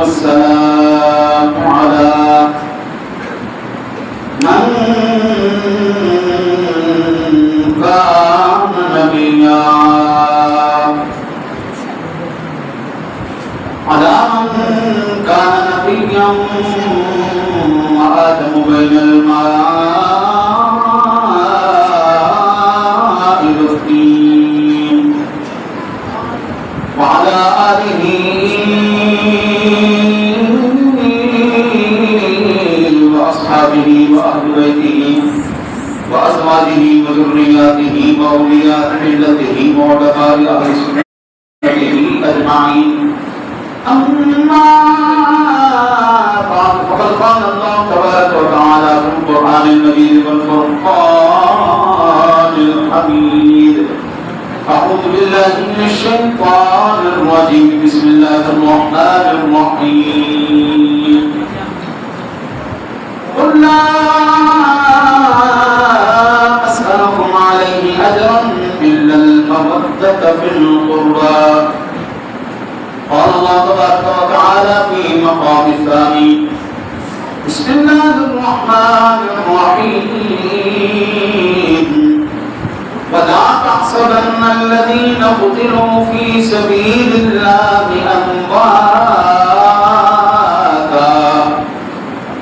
والسلام على من كان نبيا وآدم بين الماء والطين وعلى آله وأصحابه وأهل بيته وأزواجه وذرياته وأولياء ملته وعلماء أهل سنته أجمعين. أما بعد فقد قال الله تبارك وتعالى في القرآن المجيد والفرقان الحميد: أعوذ بالله من الشيطان الرجيم. بسم الله الرحمن الرحيم. قل لا أسألكم عليه أجرا إلا المودة في القربى. قال الله تبارك وتعالى في مقام الثاني: بسم الله الرحمن الرحيم. ولا تحسبن الذين قتلوا في سبيل الله أمواتا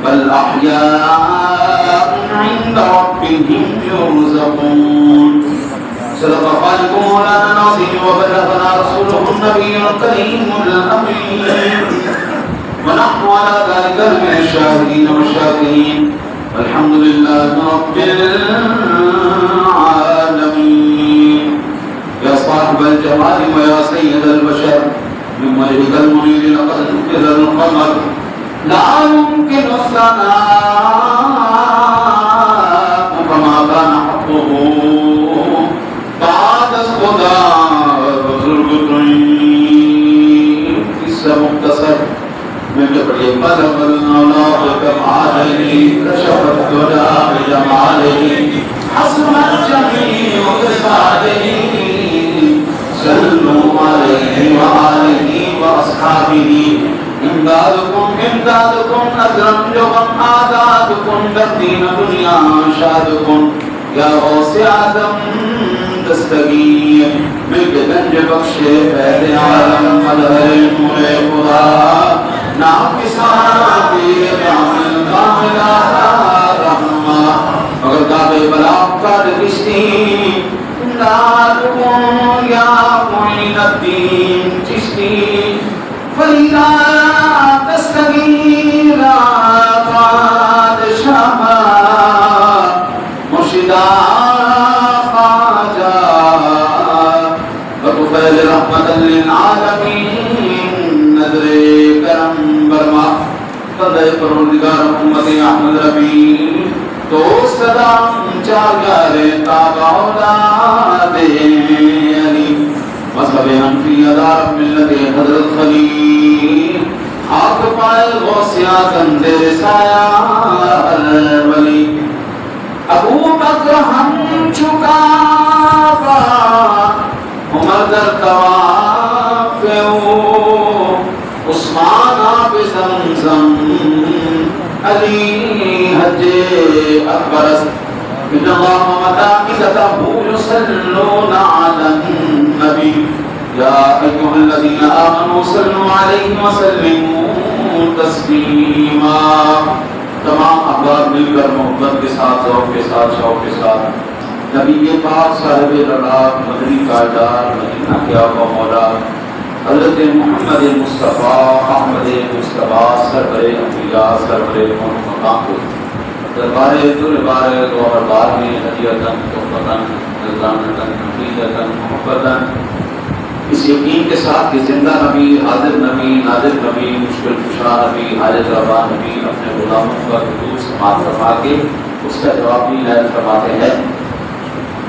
بل أحياء عند ربهم يرزقون. صدق خالق مولانا العظيم وبلغنا رسوله النبي الكريم الأمين ونحن على ذلك من الشاهدين والشاكرين والحمد لله رب العالمين. يا صاحب الجمال ويا سيد البشر من وجهك المنير لقد ذكر القمر لا يمكن الثناء كما كان حقه بعد خدا بزرگ ترین اس سے مختصر میں جو پڑھیے قدم اللہ کمالہ کشف الدجا بجمالہ حسن الجمیع بصالح صلوا علیہ وآلہ واصحابہ. امدادکم اکرم جوکم آزادکم بدین دنیا شادکم یا غوث آدم دستگیر مل کے گنج بخشے پہلے عالم مدہر نور خدا نام کساتی کامل کاملہ رحمہ مگر کعبے بلاق کا رشتی امدادکم یا معین الدین چشتی فریدہ دستگیر پادشاہ مرشدہ خواجہ وکفیل رحمت للعالمین نظر کرم برما قدر پروردگار امت احمد ربی دوست دام چاگر تابع اولاد علی مذہب حنفی ادار ملت حضرت خلیل آپ پائل غوثیات اندر سایہ الولی. ابو بکر ہم چکا با عمر در طواف عثمان آب زمزم علی حج اکبر ان اللہ وملائکتہ یصلون علی النبی یا ایھا الذین آمنوا صلوا علیہ وسلموا تسلیما. تمام احباب مل کر محبت کے ساتھ ذوق کے ساتھ شوق کے ساتھ نبی پاک صاحب رڑاک مدنی تاجدار مدینہ کے آقا مولا حضرت محمد مصطفیٰ احمد مصطفیٰ سرور انبیاء سرور مقام کو دربار دربار دوبار میں ہدیتاً تحفتاً نذرانتاً حقیقتاً محبتاً اس یقین کے ساتھ کہ زندہ نبی حاضر نبی ناظر نبی مشکل کشا نبی حاجت روا نبی اپنے غلاموں کا حدود سماعت فرما کے اس کا جواب بھی عنایت فرماتے ہیں.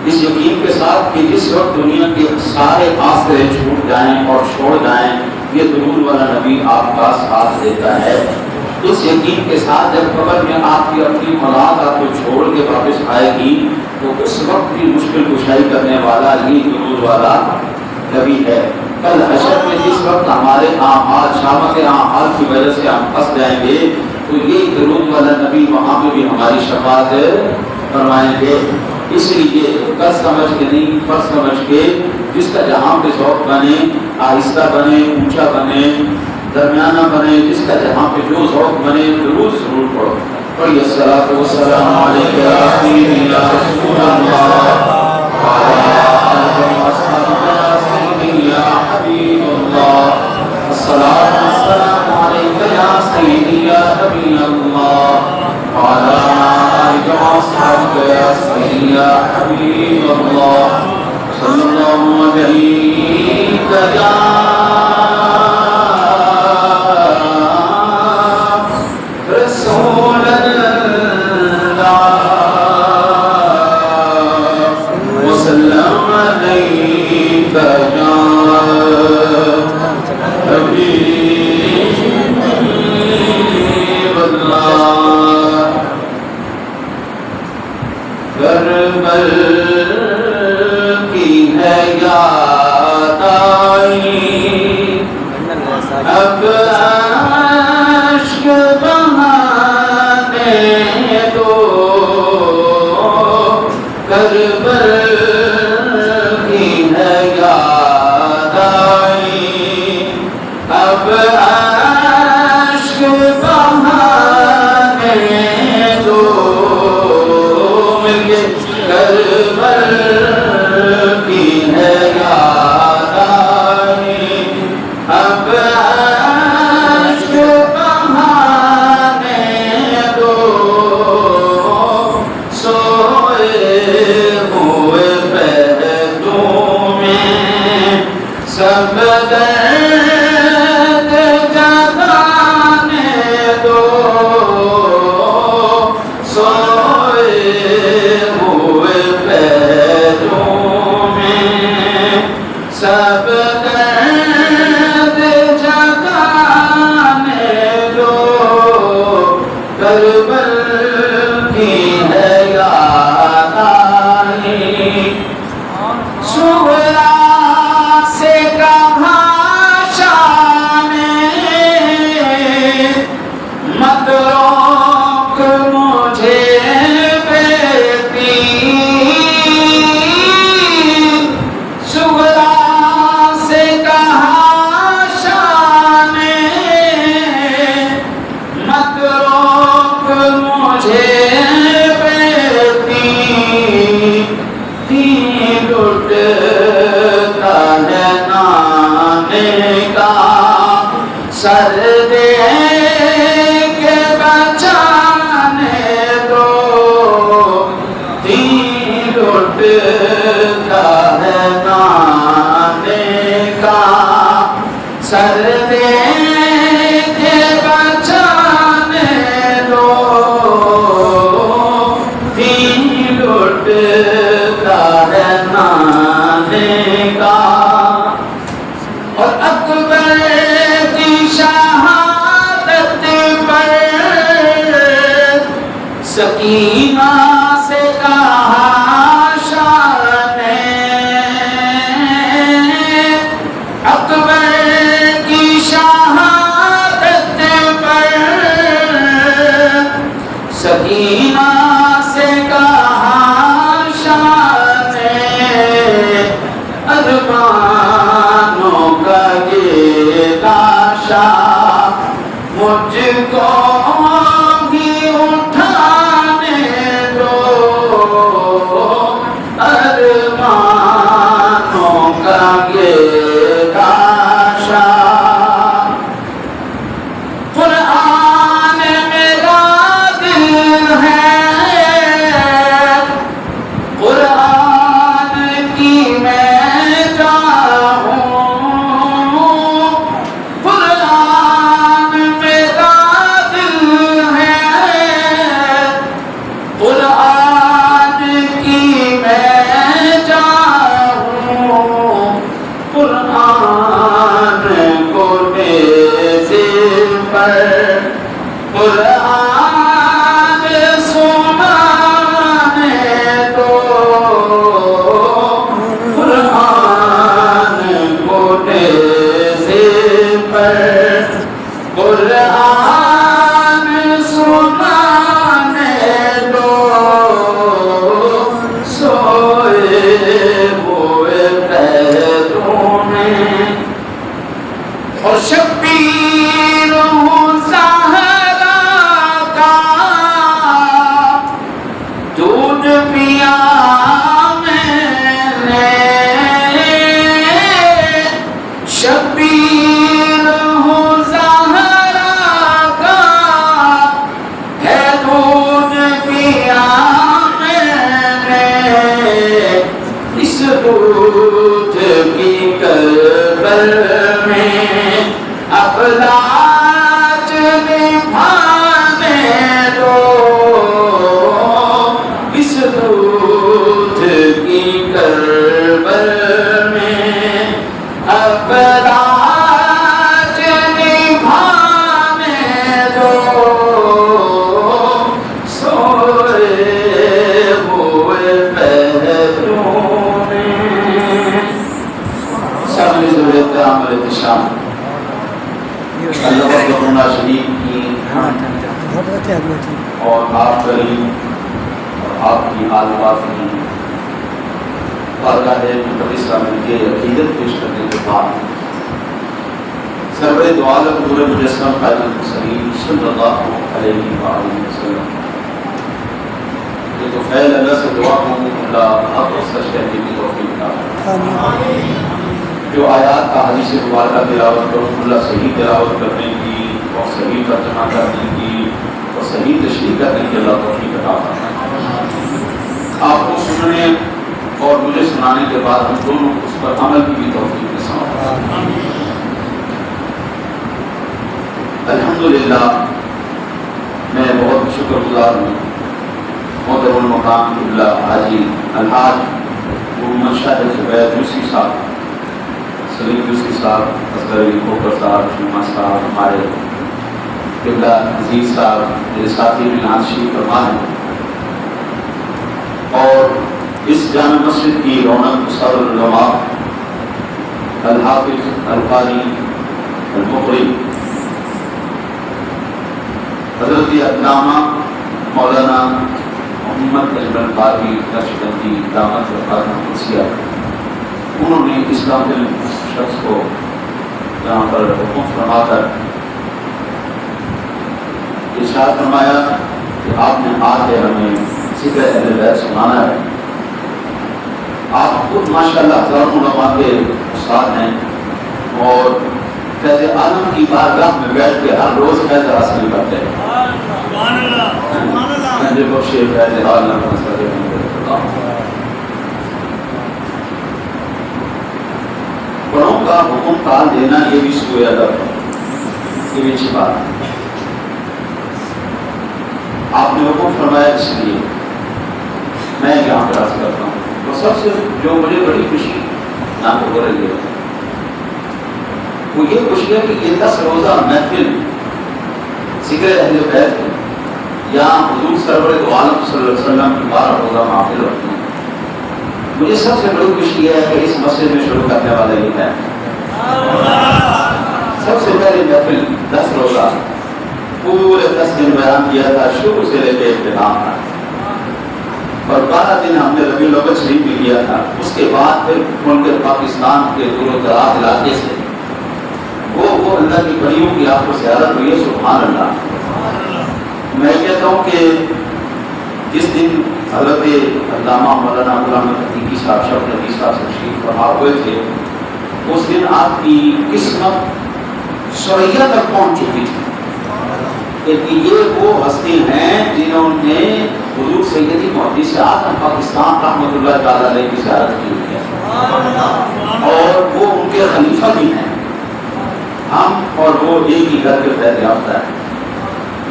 اس یقین کے ساتھ کہ جس وقت دنیا کے سارے آسرے چھوٹ جائیں اور چھوڑ جائیں یہ درود والا نبی آپ کا ساتھ دیتا ہے. اس یقین کے ساتھ جب قبر میں آپ کی اپنی اولاد آپ کو چھوڑ کے واپس آئے گی تو اس وقت بھی مشکل کشائی کرنے والا یہ درود والا نبی ہے. کل حشر میں جس وقت ہمارے اعمال شامت اعمال کی وجہ سے ہم پھنس جائیں گے تو یہ درود والا نبی وہاں پہ بھی ہماری شفاعت فرمائیں گے. اس لیے کل سمجھ کے نہیں پر سمجھ کے جس کا جہاں پہ ذوق بنے آہستہ بنے اونچا بنے درمیانہ بنے جس کا جہاں پہ جو ذوق بنے درود ضرور پڑھو. پڑھیے الصلاۃ والسلام علیک یا سیدی یا رسول اللہ وعلی آلہ وصحبہ یا سیدی یا حبیب اللہ. الصلاۃ والسلام علیک یا سیدی یا نبی اللہ وعلی آلہ وصحبہ یا سیدی یا حبیب اللہ. صلی اللہ علیہ یا رسول اللہ وسلم علیک یا حبیب اللہ. کربل کی ہے یاد آئی اب اشک بہانے دو. کربل کی ہے یاد آئی اب اشک بہانے دو. مل کے کربل کی ہے یاد آئی اب اشک بہانے دو. سوئے ہوئے پہلو میں سب درد جگانے دو. سوئے ہوئے پہلو میں سب درد جگانے دو. کربل کی ہے یاد آئی صغرا سے کہاں شان مت روک مجھے بیٹی. صغرا سے کہاں شان مت روک مجھے بیٹی. لٹتا ہے نانے کا سر دے کے بچانے دو. لٹتا ہے نانے کا سر دے کے بچانے دو. لٹتا ہے نانے کا. اور اکبر کی شہادت پر سکینہ سے کہا شان. اکبر کی شہادت پر سکینہ سے کہا شان. ارمانوں کا یہ لاشا مجھ کو بھی اٹھانے دو. ارمانوں کا یہ لاشا قرآن میرا دل ہے. قرآن کی میں چاہوں. قرآن میرا قرآن سنانے دو سوئے ہوئے پیروں میں، اور شبیر ہوں زہرا کا دودھ پیا میں نے، شبیر ہوں زہرا کا ہے دودھ پیا میں نے، اس دودھ کی کربل میں اب لاج نبھانے دو، اس دودھ کی کربل میں اب لاج نبھانے دو، سوئے ہوئے پیروں میں۔ سامنے سے احترام اور احتشام اللہ وحدہ شریف کی اور آپ کریم اور آپ کی حال بات کی بارگاہ مقدس میں یہ عقیدت پیش کرنے کے بعد سرور دو عالم نور مجسم خاتم المرسلین صلی اللہ علیہ وآلہ وسلم، یہ تو فیل اللہ سے دعا ہوں اللہ حق و سچ کہنے کی توفیق کا، جو آیات کا حدیث مبارکہ تلاوت کروں اللہ صحیح تلاوت کرنے کی اور صحیح ترجمہ کرنے کی اور صحیح تشریح کرنے کی اللہ توفیق عطا فرمائے۔ آپ کو سننے اور مجھے سنانے کے بعد ہم دونوں اس پر عمل کی بھی توفیق کے ساتھ الحمدللہ میں بہت شکر گزار ہوں محترم المقام قبلہ حاجی الحاج محمد شاہد زبیر یوسفی صاحب، سلیم یوسفی صاحب، اصغر علی کھوکر صاحب، شیما صاحب، ہمارے قبلہ عزیز صاحب میرے ساتھی بھی نعت شریف فرما ہیں، اور اس جامع مسجد کی رونق استاد العلماء الحافظ القاری المقری حضرت علامہ مولانا محمد اجمل قاری نقشبندی دامت وفات قدسیہ، انہوں نے اس قابل شخص کو یہاں پر حکم فرما کر ارشاد فرمایا کہ آپ نے آ کے ہمیں ذکر اہل بیت سنانا ہے۔ آپ خود ماشاءاللہ ہزاروں علماء کے استاد ہیں اور فیض عالم کی بارگاہ میں بیٹھ کے ہر روز فیض حاصل کرتے ہیں۔ فیض عالم بڑوں کا حکم ٹال دینا یہ بھی سوء ادب ہے، یہ بھی اچھی بات ہے۔ آپ نے حکم فرمایا اس لیے میں یہاں پر عرض کرتا ہوں، اور سب سے جو مجھے بڑی خوشی نام ہو رہی ہے وہ یہ خوشی ہے کہ یہ 10 روزہ محفل ذکر اہل بیت یا حضور سرور دو عالم صلی اللہ علیہ وسلم کی 12 روزہ محفل رکھتے ہیں۔ مجھے سب سے بڑی خوشی ہے کہ اس مسجد میں شروع کرنے والا یہ ہے، سب سے پہلے محفل 10 روزہ پورے 10 دن بیان کیا تھا، شروع سے لے کے اختتام تک، اور 12 دن ہم نے ربیع الاول شریف بھی کیا تھا۔ اس کے بعد پھر ملک پاکستان کے دور و دراز علاقے سے وہ اللہ کی بڑیوں کی آپ کو زیارت ہوئی ہے، سبحان اللہ۔ میں کہتا ہوں کہ جس دن حضرت علامہ مولانا غلام حقیقی صاحب شب نبی صاحب سے تشریف فرما ہوئے تھے، اس دن آپ کی قسمت سریا تک پہنچ چکی تھی کہ یہ وہ ہستی ہیں جنہوں نے حضور سیدی محدث اعظم پاکستان رحمۃ اللہ تعالی علیہ کی زیارت کی ہوئی ہے، اور وہ ان کے خلیفہ بھی ہیں، ہم اور وہ ایک ہی گھر کے فیض یافتہ ہیں۔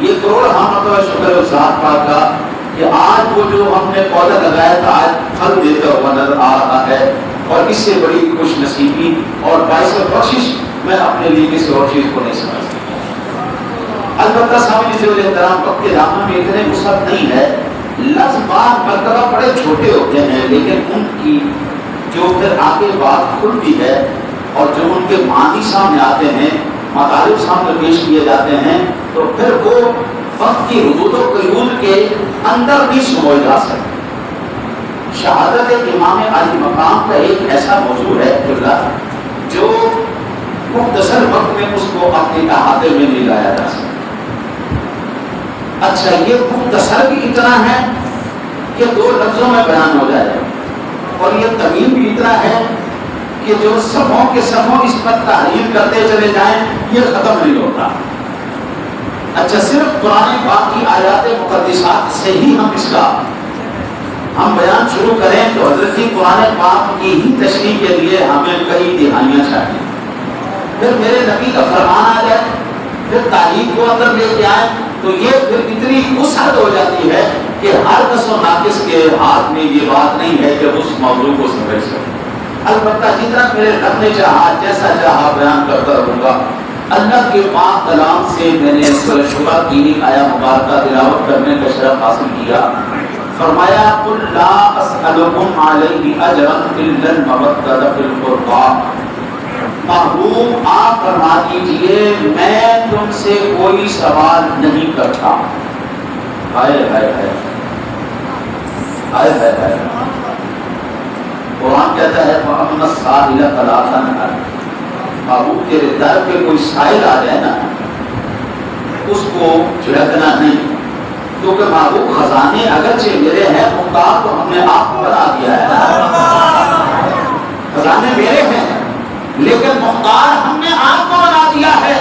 یہ کروڑ حمد و شکر و ذات پاک کا کہ آج وہ جو ہم نے پودا لگایا تھا آج پھل دیتا ہوا نظر آ رہا ہے، اور اس سے بڑی خوش نصیبی اور باعث بخشش میں اپنے لیے کسی اور چیز کو نہیں سمجھتا۔ البتہ سامنے سے احترام وقت کے دامن میں اتنے وسعت نہیں ہے، لفظ بات مرتبہ بڑے چھوٹے ہوتے ہیں، لیکن ان کی جو پھر آگے بات کھلتی ہے اور جو ان کے معنی سامنے آتے ہیں مطالب سامنے پیش کیے جاتے ہیں تو پھر وہ وقت کی حدود و قیود کے اندر بھی سمجھ جا سکتے. شہادت امام علی مقام کا ایک ایسا موضوع ہے جو مختصر وقت میں اس کو اپنے احاطے میں نہیں لایا جا سکتا. اچھا یہ مختصر بھی اتنا ہے کہ 2 لفظوں میں بیان ہو جائے اور یہ طویل بھی اتنا ہے کہ جو صفوں کے صفوں اس پر تحریر کرتے چلے جائیں یہ ختم نہیں ہوتا. اچھا صرف قرآن پاک کی آیات مقدسات سے ہی ہم اس کا بیان شروع کریں تو حضرت کی قرآن پاک کی ہی تشریح کے لیے ہمیں کئی دہائیاں چاہیے. پھر میرے نبی کا فرمان آ جائے, پھر تاریخ کو اندر لے کے آئے تو یہ پھر اتنی وسعت ہو جاتی ہے کہ ہر نس و ناقص کے ہاتھ میں یہ بات نہیں ہے کہ اس موضوع کو سمجھ سکے. البتہ جتنا میرے رب نے چاہا جیسا چاہا بیان کرتا رہوں گا. اللہ کے پاک کلام سے میں نے سورہ شورى کی آیا مبارکہ تلاوت کرنے کا شرف حاصل کیا. فرمایا قل لا اسألكم علیہ اجرا الا المودۃ فی القربى. محبوب آپ فرما دیجئے میں تم سے کوئی سوال نہیں کرتا. ہائے ہائے ہائے ہائے ہائے ہائے. قرآن کہتا ہے فَأَمَّا السَّائِلَ فَلَا تَنْهَرْ. محبوب تیرے در پہ کوئی سائل آ جائے نا اس کو جھڑکنا نہیں, کیونکہ محبوب خزانے اگرچہ میرے ہیں مختار تو ہم نے آپ کو بنا دیا ہے. خزانے میرے ہیں لیکن مختار ہم نے آپ کو بنا دیا ہے.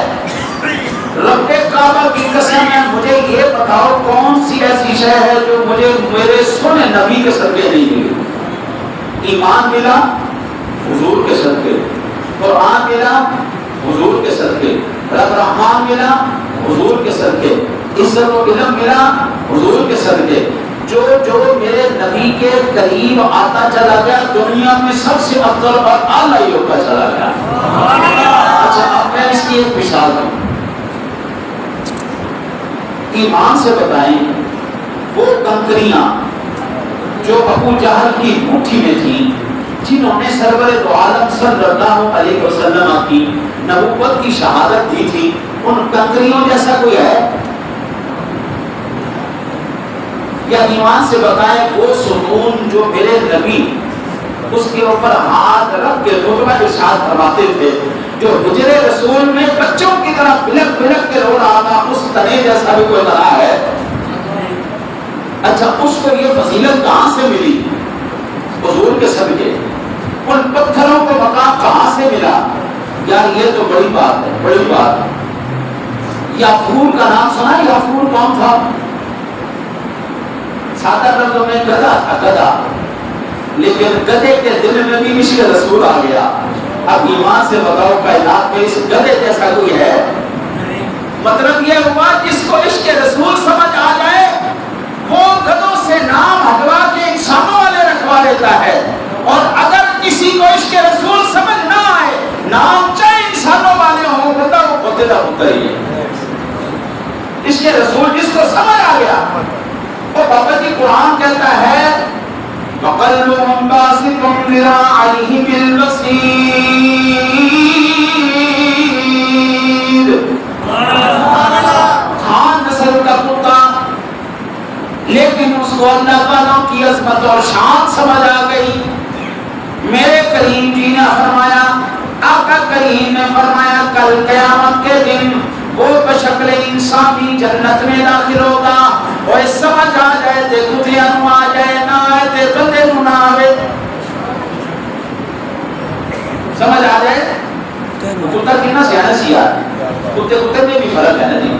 رب کعبہ کی قسم ہے مجھے یہ بتاؤ کون سی ایسی شے ہے جو مجھے میرے سونے نبی کے صدقے نہیں ملی. ایمان ملا حضور کے صدقے, قرآن ملا حضور کے صدقے, رب رحمان ملا حضور کے صدقے, عزت و علم ملا حضور کے صدقے. جو جو میرے نبی کے قریب آتا چلا گیا دنیا میں سب سے افضل اور اعلیٰ ہوتا چلا گیا. اچھا اب میں اس کی ایک مثال دوں. ایمان سے بتائیں وہ کنکریاں جو ابو جہل کی مٹھی میں تھیں جنہوں نے سرور دو عالم صلی اللہ علیہ وسلم کی نبوت کی شہادت دی تھی, ان کنکریوں جیسا کوئی ہے؟ یا ایمان سے بتائیں وہ ستون جو میرے نبی اس کے اوپر ہاتھ رکھ کے خطبہ ارشاد فرماتے تھے, جو حجر رسول میں بچوں کی طرح بلک بلک کے رو رہا تھا, اس تنے جیسا بھی کوئی بنا ہے؟ اچھا اس کو یہ فضیلت کہاں سے ملی؟ حضور کے صدقے. ان پتھروں کو مقام کہاں سے ملا؟ یار یہ تو بڑی بات ہے, بڑی بات ہے. یافور کا نام سنا؟ یافور کون تھا؟ سادہ لفظوں میں گدھا تھا, گدھا. لیکن گدھے کے دل میں بھی عشق رسول آ گیا. اب ایمان سے بتاؤ کائنات میں اس گدھے جیسا کوئی ہے؟ مطلب یہ ہوا جس کو عشق رسول سمجھ آ جائے وہ گدھوں سے نام ہٹوا کے انسانوں والے رکھوا لیتا ہے, اور اگر کسی کو عشق رسول سمجھ نہ آئے نام چاہے انسانوں والے ہوں گدھا وہ خطرہ ہوتا ہی ہے. عشق رسول جس کو سمجھ آ گیا وہ بابا جی قرآن کہتا ہے وَقَلْبُهُمْ بَاسِطٌ ذِرَاعَيْهِ بِالْوَصِيدِ. خان نسل کا کتا, لیکن اس کو اللہ تعالیٰ کی عظمت اور شان سمجھ آ گئی. میرے کریم جی نے فرمایا, آقا کریم نے فرمایا کل قیامت کے دن وہ بشکل انسانی جنت میں داخل ہوگا. وہ سمجھ آ جائے تے کتیا نو آ جائے, نہ آئے تے بندے نو نہ آئے. سمجھ آ جائے کتا کتنا سیاح سیاح کتے کتے میں بھی فرق ہے نا جی.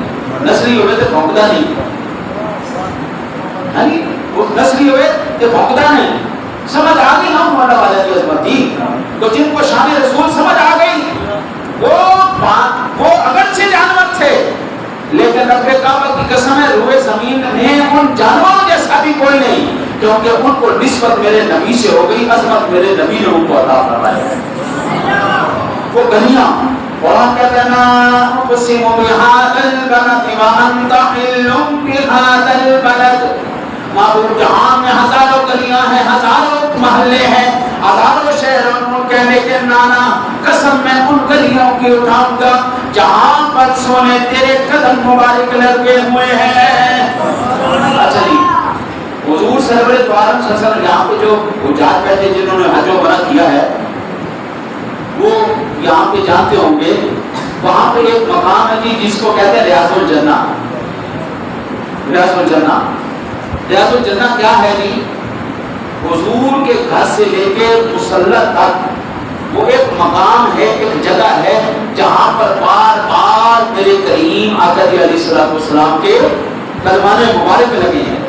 نسلی ہوئے تو بھونکتا نہیں, نسلی ہوئے تو بھونکتا نہیں. سمجھ آ گئی ہم مولا والا کی عظمت تھی. تو جن کو شان رسول سمجھ آ گئی وہ اگرچہ جانور تھے لیکن رب کعبہ کی قسم ہے روئے زمین میں ان جانوروں جیسا بھی کوئی نہیں, کیونکہ ان کو نسبت میرے نبی سے ہو گئی, عظمت میرے نبی نے ان کو عطا فرمائی. وہ گلیاں قرآن کہتے ہیں اقسم بہذا البلد وانت حل بہذا البلد. معبود جہان میں ہزاروں گلیاں ہیں, ہزاروں محلے ہیں, ہزاروں شہروں کہنے کے نانا قسم میں ان گلیوں کی اٹھاؤں گا جہاں پر سونے تیرے قدم مبارک لگے ہوئے ہیں۔ اچھا جی، حضور سرور دو عالم صلی اللہ علیہ وسلم یہاں پہ جو حجاج بیٹھے جنہوں نے حج و عمرہ کیا ہے وہ یہاں پہ جانتے ہوں گے، وہاں پہ ایک مقام ہے جی جس کو کہتے ہیں ریاض الجنہ۔ ریاض الجنہ، ریاض الجنہ کیا ہے جی؟ حضور کے گھر سے لے کے مصلی تک وہ ایک مقام ہے، ایک جگہ ہے جہاں پر بار بار میرے کریم آقا علیہ السلام کے فرمان مبارک لگے ہیں۔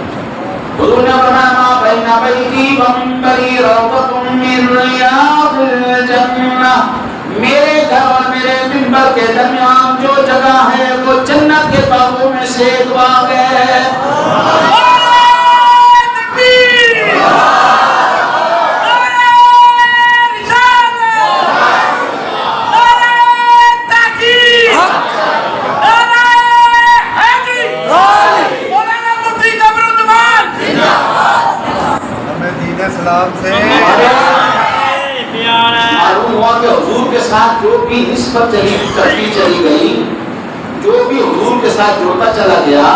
حضور نے فرمایا ما بین بیتی و منبری روضۃ من ریاض الجنہ، میرے گھر اور میرے منبر کے درمیان جو جگہ ہے وہ جنت کے باغوں میں سے ایک باغ ہے۔ معلوم ہوا کہ حضور کے ساتھ جو بھی نسبت کرتی چلی گئی، جو بھی حضور کے ساتھ جڑتا چلا گیا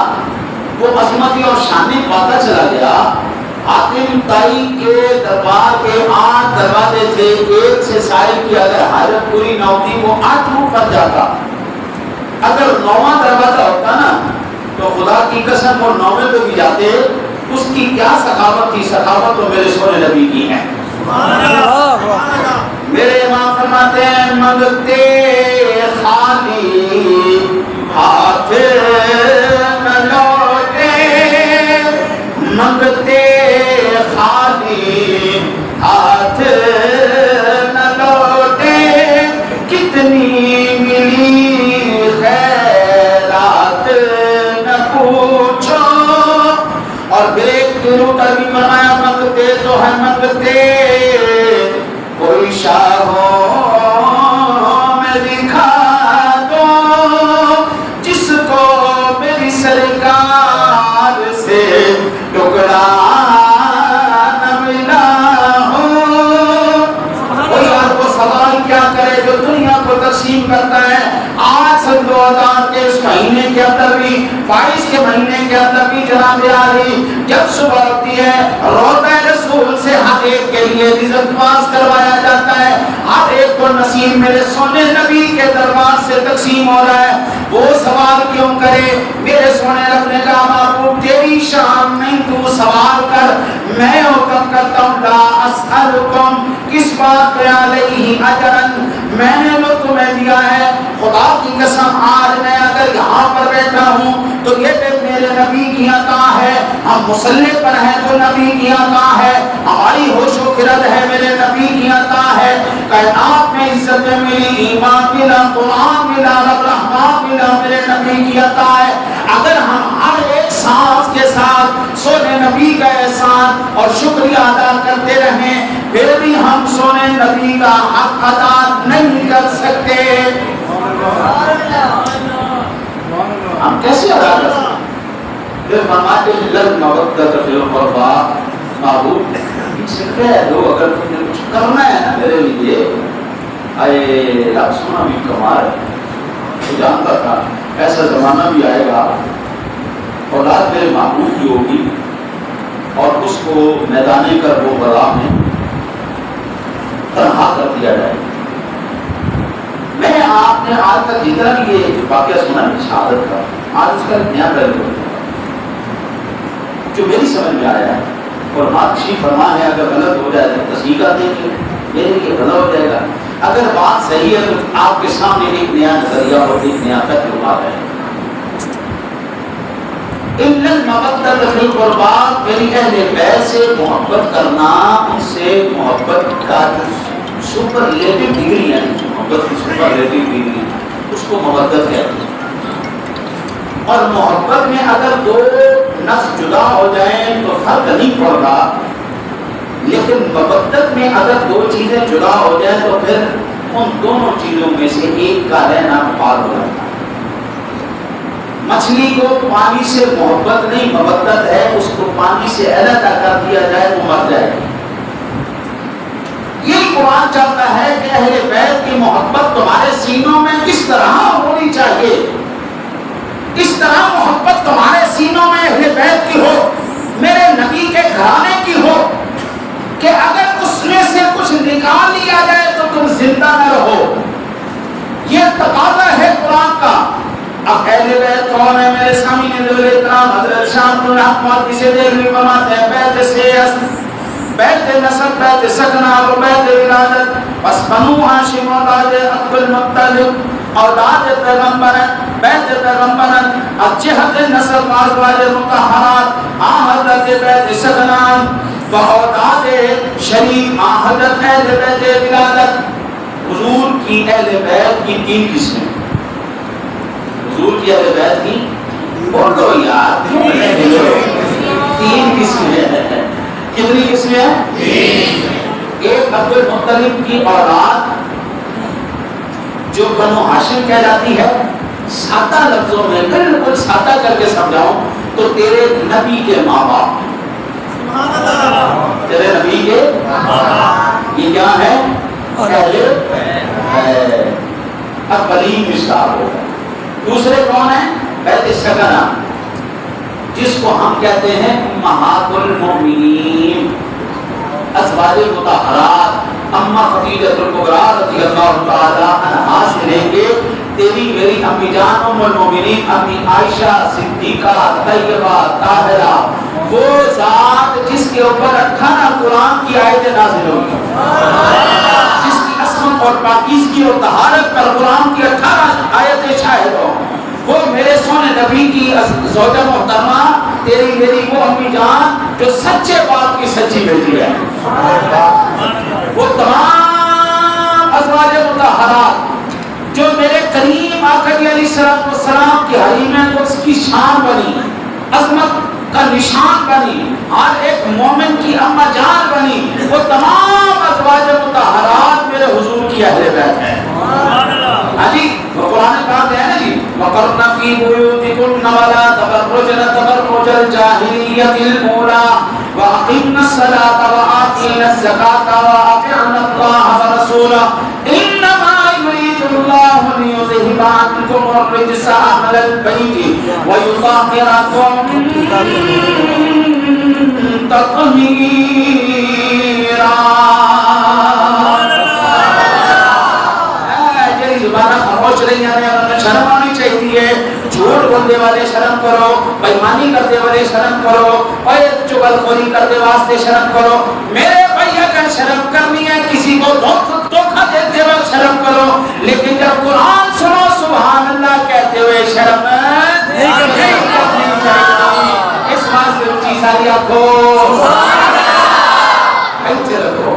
وہ عظمتی اور شانی پاتا چلا گیا۔ حاتم طائی کے دربار کے 8 دروازے تھے، ایک سے سائل کی اگر حاجت پوری نہ ہوتی وہ 8 پر جاتا، اگر 9واں دروازہ ہوتا نا تو خدا کی قسم وہ 9ویں پہ بھی جاتے۔ اس کی کیا سخاوت تھی، سخاوت تو میرے سونے نبی کی ہے۔ میرے امام فرماتے ہیں منگتے خالی ہاتھ نہ لوٹے، منگتے خالی ہاتھ نہ لوٹے، کتنی ملی خیرات نہ پوچھو۔ اور پھر ایک دنوں کا بھی فرمایا منگتے تو ہے منگتے، کوئی شاہوں میں دکھا دو جس کو میری سرکار سے ٹکڑا نہ ملا ہو۔ کوئی اور وہ سوال کیا کرے جو دنیا کو تقسیم کرتا ہے۔ آج سن 2000 کے اس مہینے کے اندر بھی 22 کے مہینے کے اندر بھی جناب عالی جب صبح ہوتی ہے روضہ رسول سے ہر ایک کے لیے رزق باز کروایا جاتا ہے، ہر ایک کو نصیب میرے سونے نبی کے دربار سے تقسیم ہو رہا ہے۔ وہ سوال کیوں کرے؟ میرے سونے رب نے کہا محبوب تیری شان نہیں، تو سوال کر، میں حکم کرتا ہوں لا اسألکم، کس بات پہ علیہ اجرن، میں نے جو تمہیں دیا ہے خدا کی قسم آج میں اگر یہاں پر بیٹھا ہوں تو یہ پہ میرے نبی کی عطا ہے، ہم مصلی پر ہیں تو نبی کی عطا ہے، ہماری ہوش و خرد ہے میرے نبی کی عطا ہے، کائنات میں عزت ملی، ایمان ملا، قرآن ملا، رب رحمان ملا، میرے نبی کی عطا ہے۔ اگر ہم ہر ایک سانس کے ساتھ سونے نبی کا احسان اور شکریہ ادا کرتے رہیں پھر بھی ہم سونے نبی کا حق ادا نہیں کر سکتے، ہم کیسے ادا کر سکتے؟ پھر فرماتے ہیں لل مودت فی القربا، محبوب سے کہہ دو اگر تم نے کچھ کرنا ہے نا میرے لیے۔ اے رب سونا بھی کمال ہے، جانتا تھا ایسا زمانہ بھی آئے گا اولاد میرے محبوب کی ہوگی اور اس کو میدان کربلا میں تنہا کر دیا جائے۔ میں نے آپ نے آج تک جتنا بھی یہ واقعہ سنا ہے شہادت کا، آج اس کا نیا پہلو جو میری سمجھ میں آیا ہے اور مارکشی فرما ہے اگر غلط ہو جائے تو تصحیح کر دیں گے، میرے لیے غلط ہو جائے گا، اگر بات صحیح ہے تو آپ کے سامنے ایک نیا نظریہ اور ایک نیا تجربہ آ ہے۔ ان المودۃ فی القربا، میری اہل بیت سے محبت کرنا، ان سے محبت کا سپرلیٹو ڈگری ہے، محبت کی سپرلیٹو ڈگری اس کو محبت کہتے ہیں۔ اور محبت میں اگر دو نفس جدا ہو جائیں تو فرق نہیں پڑتا، لیکن مودت میں اگر دو چیزیں جدا ہو جائیں تو پھر ان دونوں چیزوں میں سے ایک کا رہنا محال ہو جاتا ہے۔ مچھلی کو پانی سے محبت نہیں مودت ہے، اس کو پانی سے علیحدہ کر دیا جائے تو مر جائے گی۔ یہی قرآن چاہتا ہے کہ اہل بیت کی محبت تمہارے سینوں میں اس طرح ہونی چاہیے، اس طرح محبت تمہارے سینوں میں اہل بیت کی ہو، میرے نبی کے گھرانے کی ہو، کہ اگر اس میں سے کچھ نکال لیا جائے تو تم زندہ نہ رہو۔ یہ تقاضا ہے قرآن کا۔ اب اہل بیت کون ہے؟ میرے سامنے ذوالِ اکرام حضرت شاہ عبد الحق محدث سے دیکھنے فرماتے ہیں بیت سے بیت نسب، بیت سکنہ اور بیت ولادت۔ پس بنو ہاشم اولاد عبد المطلب اولاد پیغمبر ہیں، بیت پیغمبر ہیں۔ از جہت نسب ازواج مطہرات حضرت بیت سکنہ و اولاد شریف حضرت اہل بیت ولادت۔ حضور کی اہل بیت کی 3 قسمیں، حضور کی اہل بیت کی بولو یار 3 قسمیں ہیں۔ کتنی قسمیں ہیں؟ ایک عبد المطلب کی اولاد جو بنو ہاشم کہلاتی ہے۔ سادہ لفظوں میں بالکل سادہ کر کے سمجھاؤں تو تیرے نبی کے ماں باپ، تیرے نبی کے یہ کیا ہے؟ اب بلی مشتاق ہوگا۔ دوسرے کون ہیں؟ بیت سکنہ، جس کو ہم کہتے ہیں امہات المؤمنین، ازواج مطہرات۔ اما خدیجہ الکبریٰ رضی اللہ تعالی عنہا سے لیں گے تیری میری امی جان ام المؤمنین امی عائشہ صدیقہ طیبہ طاہرہ، وہ ذات جس کے اوپر 18 قرآن کی آیتیں نازل ہوئی، جس کی عصمت اور پاکیزگی اور طہارت پر قرآن کی 18 آیتیں شاہد ہوں، وہ میرے سونے نبی کی زوجہ محترمہ تیری میری وہ امی جان جو سچے باپ کی سچی بیٹی ہے۔ وہ تمام ازواج مطہرات جو میرے کریم آقا علیہ السلام کی حریم قدس کی شان بنی، عظمت کا نشان بنی، ہر ایک مومن کی اماں جان بنی، وہ تمام ازواج مطہرات میرے حضور کی اہل بیت ہے۔ علی وہ قرآن پاک ہے نا جی، وَقَرْنَ فِي بُيُوتِكُنَّ وَلَا تَبَرُّجْنَ تَبَرُّجَ الْجَاهِلِيَّةِ الْأُولَىٰ وَأَقِمْنَ الصَّلَاةَ وَآتِينَ الزَّكَاةَ وَأَطِعْنَ اللَّهَ وَرَسُولَهُ إِنَّمَا يُرِيدُ اللَّهُ لِيُذْهِبَ عَنكُمُ الرِّجْسَ أَهْلَ الْبَيْتِ وَيُطَهِّرَكُمْ تَطْهِيرًا۔ شرم آنی چاہیے، جھوٹ بولنے والے شرم کرو، بےایمانی کرنے والے شرم کرو، اور چغل خوری کرنے واسطے شرم کرو۔ میرے بھائی اگر شرم کرنی ہے کسی کو دھوکہ دیتے وقت شرم کرو، لیکن جب قرآن سنو سبحان اللہ کہتے ہوئے شرم نہیں کرنی چاہیے۔ اس بات سے اونچی ساری آنکھوں رکھو۔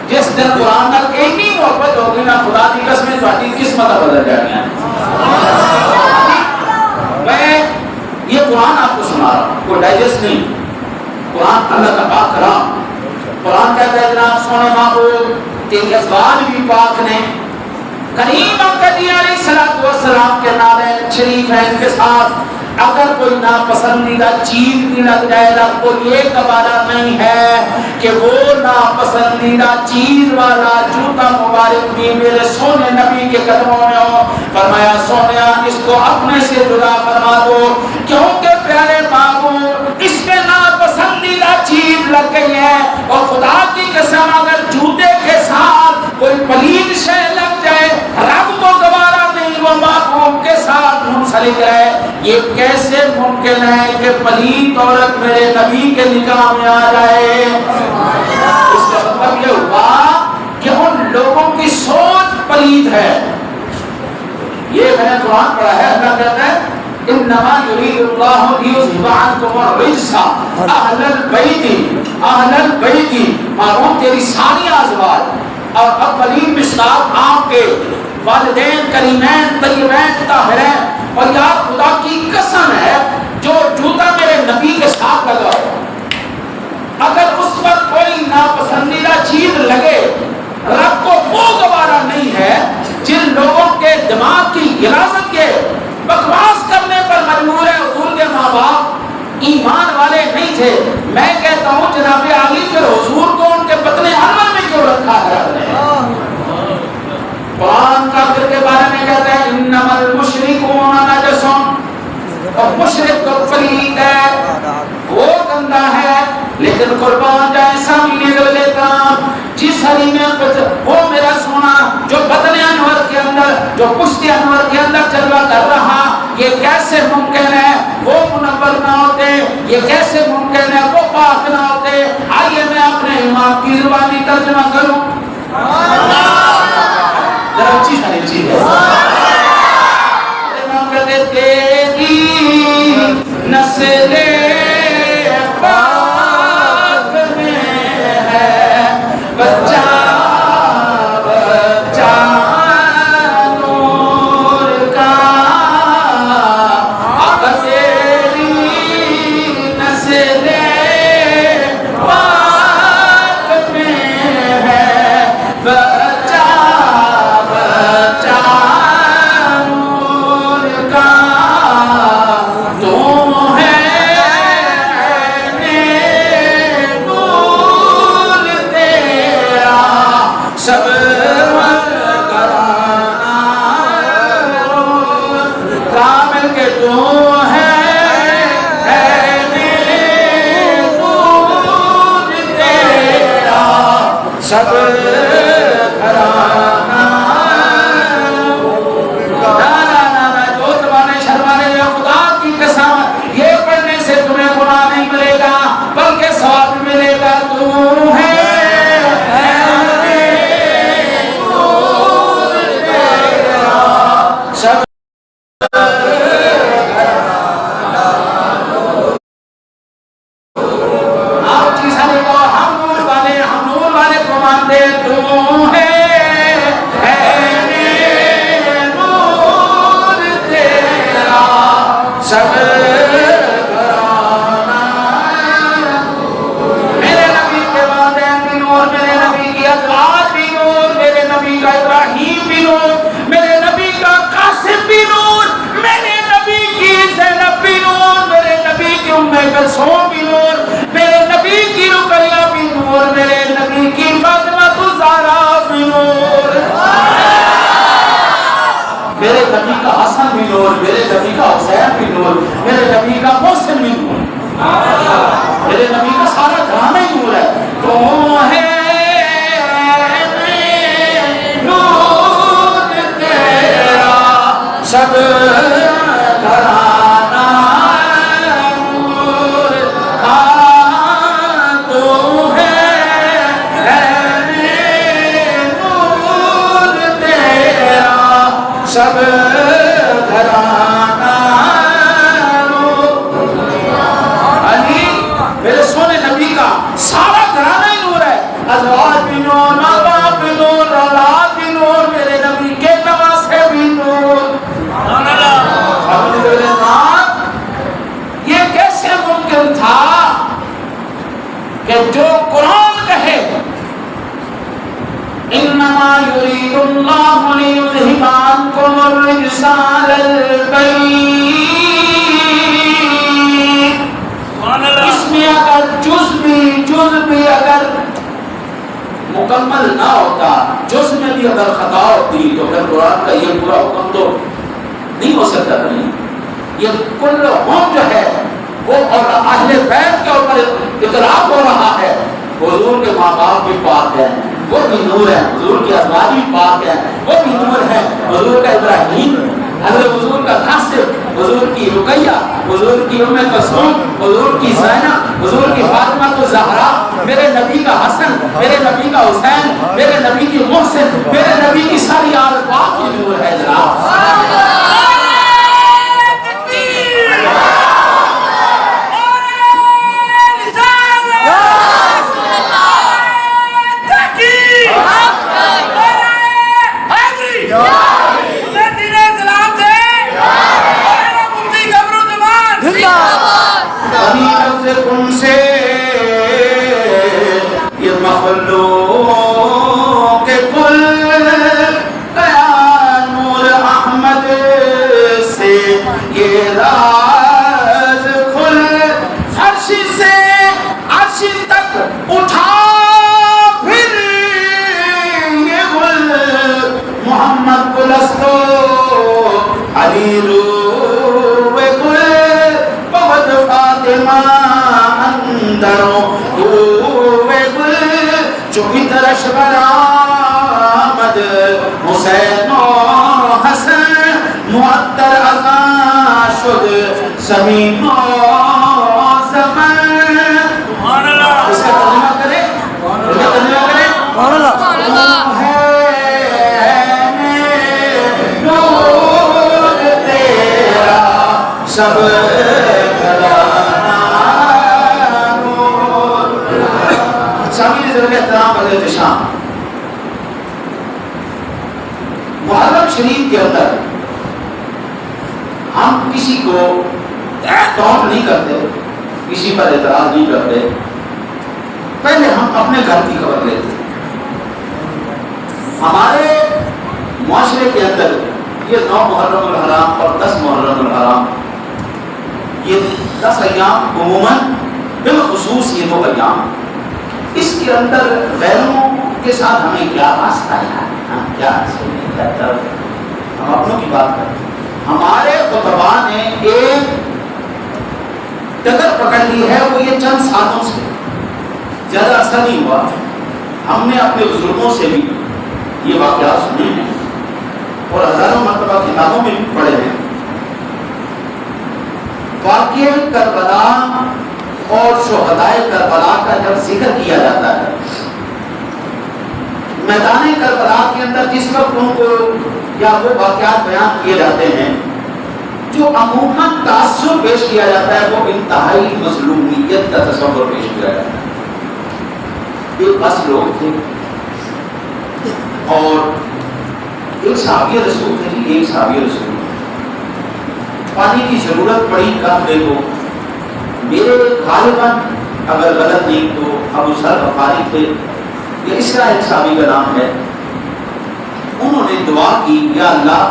جس دن قرآن کا اتنی محبت ہوگی نا خدا کی قسم تھوڑی قسمت بدل جائے گی۔ میں یہ قرآن آپ کو سنا رہا ہوں، کوئی ڈائجسٹ نہیں، قرآن اللہ کا پاک کلام۔ قرآن کہتا ہے جناب سونے معبود تیری ازواج بھی پاک نے، کریم آقا علیہ السلام کے نالین شریف ہیں کے ساتھ اگر کوئی ناپسندیدہ چیز بھی لگ جائے گا تو یہ گوارا نہیں ہے کہ وہ ناپسندیدہ چیز والا جوتا مبارک بھی میرے سونے نبی کے قدموں میں ہو۔ فرمایا سونیا اس کو اپنے سے جدا فرما دو، کیونکہ پیارے معبود اس میں ناپسندیدہ چیز لگ گئی ہے، اور خدا کی قسم اگر جوتے کے ساتھ کوئی پلید شے لگ جائے رب کو گوارا نہیں، وہ معبود کے ساتھ منسلک ہے۔ یہ کیسے ممکن ہے کہ پلید عورت میرے نبی کے نکاح میں آ جائے؟ اس کا مطلب یہ ہوا کہ ان لوگوں کی سوچ پلید ہے۔ یہ میں نے قرآن پڑھا ہے، اللہ کہتا ہے انما یرید اللہ لیذھب عنکم الرجس اہل البیت، معلوم تیری ساری ازواج اور اولین مصداق آپ کے والدین کریمین طیبین طاہرین، اور یا خدا کی قسم ہے جو جوتا میرے نبی کے ساتھ لگا ہو، اگر اس پر کوئی ناپسندیدہ چیز لگے رب کو وہ گوارا نہیں ہے جن لوگوں کے دماغ کی غلاظت کے بکواس کرنے پر مجبور ہے۔ حضور کے ماں باپ ایمان والے نہیں تھے، میں کہتا ہوں جناب عالی پھر حضور کو ان کے بطن انور میں کیوں رکھا مشرک تو پلید ہے، وہ گندہ ہے، لیکن قربان جائے سامنے لے لیتا جس حریم وہ میرا سونا جو بدن انور کے اندر، جو پشت انور کے اندر جلوہ کر رہا، یہ کیسے ممکن ہے وہ منور نہ ہوتے، یہ کیسے ممکن ہے وہ پاک نہ ہوتے؟ آئیے میں اپنے امام کی زبانی ترجمہ کروں، ذرا اچھی ساری چیز ہے۔ امام کہتے تیری نسل پاک میں ہے بچہ بچہ نور کا، آقا تیری نسل پاک میں ہے بچہ بچہ نور کا، تو ہے نور تیرا سب کامل کے تو ہے نور تیرا سب گھرانہ۔ جو زبانیں شرمانے یا خدا کی قسم یہ پڑھنے سے تمہیں گناہ نہیں ملے گا بلکہ ثواب ملے گا، تو ہے نور تیرا سب آپ جی سارے کو ہم نور والے کو مانتے، تو ہے نور تیرا سب گھرانہ۔ میرے نبی کے والدین بھی نور، میرے نبی کی ازواج بھی نور، میرے نبی کا ابراہیم بھی نور، میرے نبی کا قاسم بھی نور، میرے نبی کی زینب بھی نور، میرے نبی کی ام کلثوم بھی نور، میرے نبی کی رقیہ بھی نور، میرے نبی کی فاطمہ الزہرا بھی نور، میرے نبی کا حسن بھی نور، میرے نبی کا حسین بھی نور، میرے نبی کا محسن بھی نور، میرے نبی کا سارا گھرانہ ہی نور ہے، تو ہے نور تیرا سب گھرانہ نور کا، تو ہے نور تیرا سب گھرانہ نور۔ علی میرے سونے نبی کا سارا گھرانہ ہی نور ہے، ازواج بھی نور، ماں باپ بھی نور، اولاد بھی نور، میرے نبی کے نواسے بھی نور۔ یہ کیسے ممکن تھا کہ جو قرآن کہے انما یرید اللہ لیذہب عنکم الرجس اہل البیت، اس میں اگر جز بھی اگر مکمل نہ ہوتا، جز میں بھی اگر خطا ہوتی تو پھر قرآن کا یہ پورا حکم تو نہیں ہو سکتا تھا۔ یہ کل ہم جو ہے وہ اور اہل بیت کے اوپر اطلاق ہو رہا ہے، حضور کے ماں باپ بھی پاک ہیں، وہ بھی نور ہے، حضور کی ازواج بھی پاک ہیں، وہ بھی نور ہے، حضور کا ابراہیم، حضرت حضور کا قاسم، حضور کی رقیہ، حضور کی ام کلثوم، حضور کی زینب، حضور کی فاطمہ الزہرا، میرے نبی کا حسن، میرے نبی کا حسین، میرے نبی کی محسن، میرے نبی کی ساری آل پاک کی نور ہے جناب۔ کم سے یہ مخلوق کل گیا نور احمد سے، یہ راز کھل فرش سے عرش تک اٹھا پھر یہ گل محمد گلستو علی روح گل دروں ہوئے گل چوکی ترش برآمد حسین و حسن معطر ازاں شد زمین و زمن. اس کا ترجمہ کرے سب سامعین ضرور احترام علیہ الشام. محرم شریف کے اندر ہم کسی کو ٹونٹ نہیں کرتے, کسی پر اعتراض نہیں کرتے, پہلے ہم اپنے گھر کی خبر لیتے. ہمارے معاشرے کے اندر یہ 9 محرم الحرام اور 10 محرم الحرام, یہ 10 ایام عموماً بالخصوص یہ 2 ایام, اس کے اندر غیروں کے ساتھ ہمیں کیا واسطہ ہے, ہم کیا ہم اپنوں کی بات کریں. ہمارے خطباء نے ایک ڈگر پکڑ لی ہے, وہ یہ چند سالوں سے زیادہ اثر نہیں ہوا. ہم نے اپنے بزرگوں سے بھی یہ واقعات سنے ہیں اور ہزاروں مرتبہ کتابوں میں بھی پڑھے ہیں. واقعہ کربلا اور شہدائے کربلا کا جب ذکر کیا جاتا ہے, میدان کربلا کے اندر جس وقت ان کو یا وہ واقعات بیان کیے جاتے ہیں, جو عموماً تاثر پیش کیا جاتا ہے وہ انتہائی مظلومیت کا تصور پیش کیا جاتا ہے. ایک بس لوگ تھے اور ایک صحابی رسول تھے, ایک صحابی رسول پانی کی ضرورت پڑی کافلے کو. میرے غالباً اگر غلط نہیں تو ابو ذر غفاری تھے, یہ اسرا ایک صحابی کا نام ہے. انہوں نے دعا کی, یا اللہ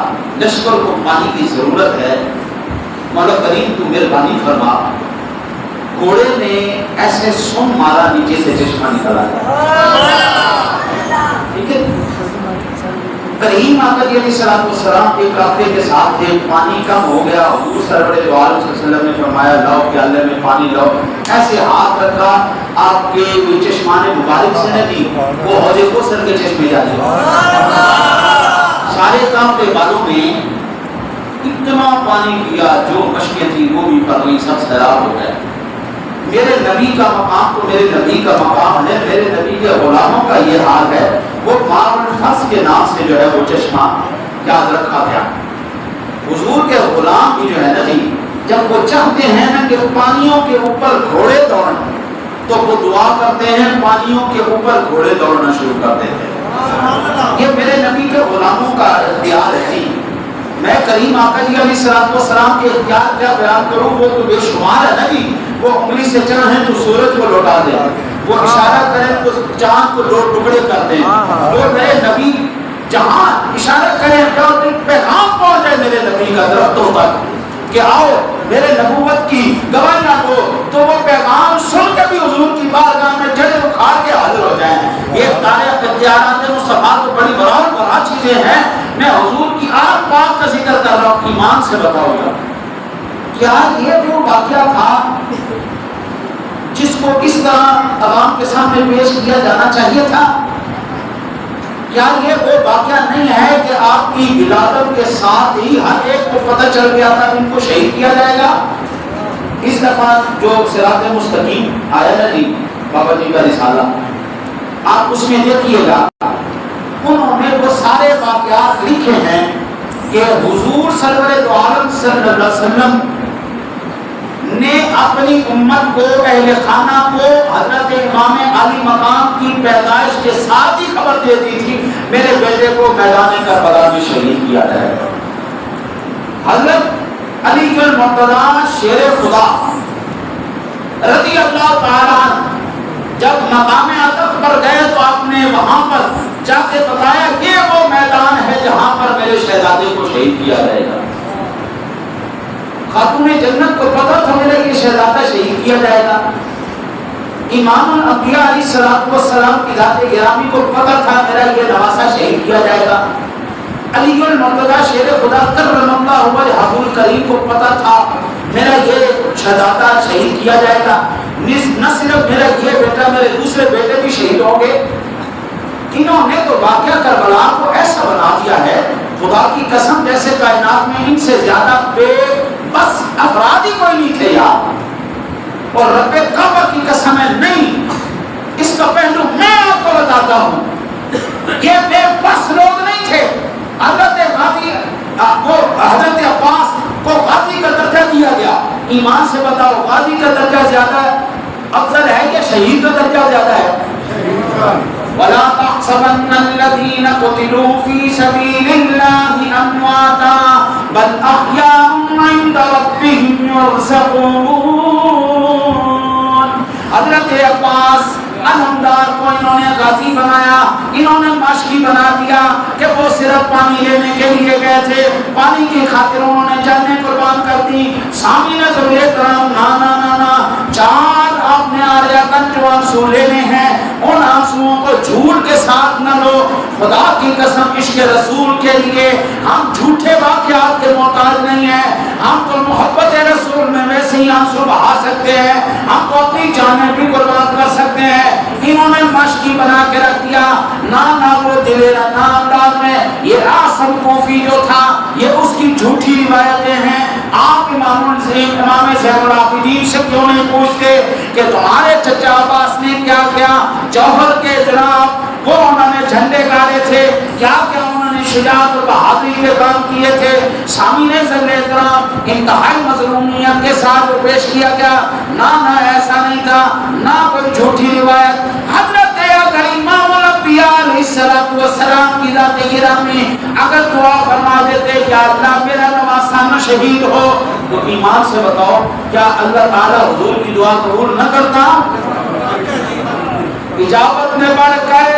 لشکر کو پانی کی ضرورت ہے, مولا کریم تو مہربانی فرما. گھوڑے نے ایسے سن مارا نیچے سے چشمہ نکلا. ٹھیک ہے, کریم آقا علیہ السلام ایک رابطے کے ساتھ تھے, پانی کم ہو گیا. حضور سرور دو عالم صلی اللہ علیہ وسلم نے فرمایا لاؤ پیالے میں پانی لاؤ. ایسے ہاتھ رکھا, آپ کے چشمان مبارک سے نے دی, وہ حوض کوثر کے چشمے جا دیا. سارے کافلے والوں نے اتنا پانی پیا, جو مشکیں تھی وہ بھی پر گئی, سب سیراب ہو گئے. میرے نبی کا مقام تو میرے نبی کا مقام ہے, میرے نبی کے غلاموں کا یہ حال ہے. وہ ماء الفضل کے نام سے جو ہے وہ چشمہ یاد رکھا گیا. حضور کے غلام بھی جو ہے نا جی, جب وہ چاہتے ہیں نا کہ پانیوں کے اوپر گھوڑے دوڑیں تو وہ دعا کرتے ہیں پانیوں کے اوپر گھوڑے دوڑنا شروع کر دیتے ہیں. یہ میرے نبی کے غلاموں کا اختیار ہے. میں کریم آقا جی علیہ السلام کے اختیار کیا بیان کروں, وہ تو بے شمار ہے نا جی. وہ انگلی سے چاہیں تو سورج کو لوٹا دیں, وہ اشارہ کریں تو چاند کو 2 ٹکڑے کر دیں. وہ میرے نبی جہاں اشارہ کریں پیغام پہنچے میرے نبی کا درختوں تک کہ آؤ میرے نبوت کی گواہیاں دو, تو وہ پیغام سن کے بھی حضور کی بارگاہ میں جڑیں اکھاڑ کے حاضر ہو جائیں. یہ اختیارات مصطفیٰ تو بڑی بڑا چیزیں ہیں. میں حضور کی آگ پاک کا ذکر کر رہا ہوں, ایمان سے بتاؤ گا کیا یہ جو واقعہ تھا جس کو اس طرح عوام کے سامنے پیش کیا جانا چاہیے تھا, کیا یہ وہ واقعہ نہیں ہے کہ آپ کی ولادت کے ساتھ ہی ہر ایک کو پتہ چل گیا تھا ان کو شہید کیا جائے گا؟ اس دفعہ جو صراط مستقیم آیا نا جی, بابا جی کا رسالہ, آپ اس میں دیکھیے گا انہوں نے وہ سارے واقعات لکھے ہیں کہ حضور سرور دو عالم صلی اللہ علیہ وسلم نے اپنی امت کو, اہل خانہ کو حضرت امام علی مقام کی پیدائش کے ساتھ ہی خبر دے دی تھی میرے بیٹے کو میدان کربلا میں شہید کیا جائے گا. حضرت علی المرتضیٰ شیر خدا رضی اللہ تعالیٰ جب مقام عطف پر گئے تو آپ نے وہاں پر جا کے بتایا کہ وہ میدان ہے جہاں پر میرے شہزادے کو شہید کیا جائے گا. خاتون جنت کو پتہ تھا میرا یہ شہزادہ شہید کیا جائے گا. امام الانبیاء علیہ السلام کی ذات گرامی کو پتہ تھا میرا یہ نواسہ شہید کیا جائے گا. علی المرتضیٰ شیر خدا کرم اللہ وجہہ الکریم کو پتہ تھا میرا یہ شہزادہ شہید کیا جائے گا، نہ صرف میرا یہ بیٹا، میرے دوسرے بیٹے بھی شہید ہوں گے۔ انہوں نے تو واقعہ کربلا کو ایسا بنا دیا ہے، خدا کی قسم جیسے کائنات میں ان سے زیادہ بے بس افراد ہی کوئی نہیں تھے یار۔ اور رب کعبہ کی قسم ہے نہیں، اس کا پہلو میں آپ کو بتاتا ہوں، یہ بے بس لوگ نہیں تھے۔ حضرت عباس کو غازی کا درجہ دیا گیا، ایمان سے بتاؤ غازی کا درجہ زیادہ افضل ہے یا شہید کا درجہ زیادہ ہے؟ وَلَا تَحْسَبَنَّ الَّذِينَ قُتِلُوا فِي سَبِيلِ اللَّهِ أَمْوَاتًا بَلْ أَحْيَاءٌ عِندَ رَبِّهِمْ يُرْزَقُونَ۔ حضرت عباس علمدار کو انہوں نے غازی بنایا، انہوں نے ماشکی بنا دیا کہ وہ صرف پانی لینے کے لیے گئے تھے، پانی کی خاطر انہوں نے جانیں قربان کر دی۔ سامعین کرام، نا چار آپ نے آریاتن جو آنسو لینے ہیں، ان آنسوؤں کو جھوٹ کے ساتھ نہ لو۔ خدا کی قسم عشق رسول کے لیے ہم جھوٹے واقعات کے محتاج نہیں ہیں، ہم تو محبت رسول میں ویسے ہی آنسو بہا سکتے ہیں، ہم تو اپنی جانیں بھی قربان کر سکتے ہیں۔ انہوں نے مشکی بنا کے رکھ دیا، نہ وہ دلیرا نہ انداز میں۔ یہ آسم کوفی جو تھا، یہ اس کی جھوٹی روایتیں ہیں۔ آپ امام زین العابدین سے کیوں نہیں پوچھتے کہ تمہارے چچا عباس نے کیا کیا؟ جوہر کے جناب وہ انہوں نے جھنڈے گاڑے تھے، کیا کیا انہوں نے شجاعت اور بہادری کے کام کیے تھے۔ سامعین کرام، انتہائی مظلومیت کے ساتھ وہ پیش کیا گیا، نہ ایسا نہیں تھا، نہ کوئی جھوٹی روایت۔ حضرت اگر امام الانبیاء علیہ السلام کی ذات گرامی اگر دعا فرما دیتے یا اللہ میرا نواسہ نہ شہید ہو، تو ایمان سے بتاؤ کیا اللہ تعالیٰ حضور کی دعا قبول نہ کرتا؟ اجابت میں بڑھ کر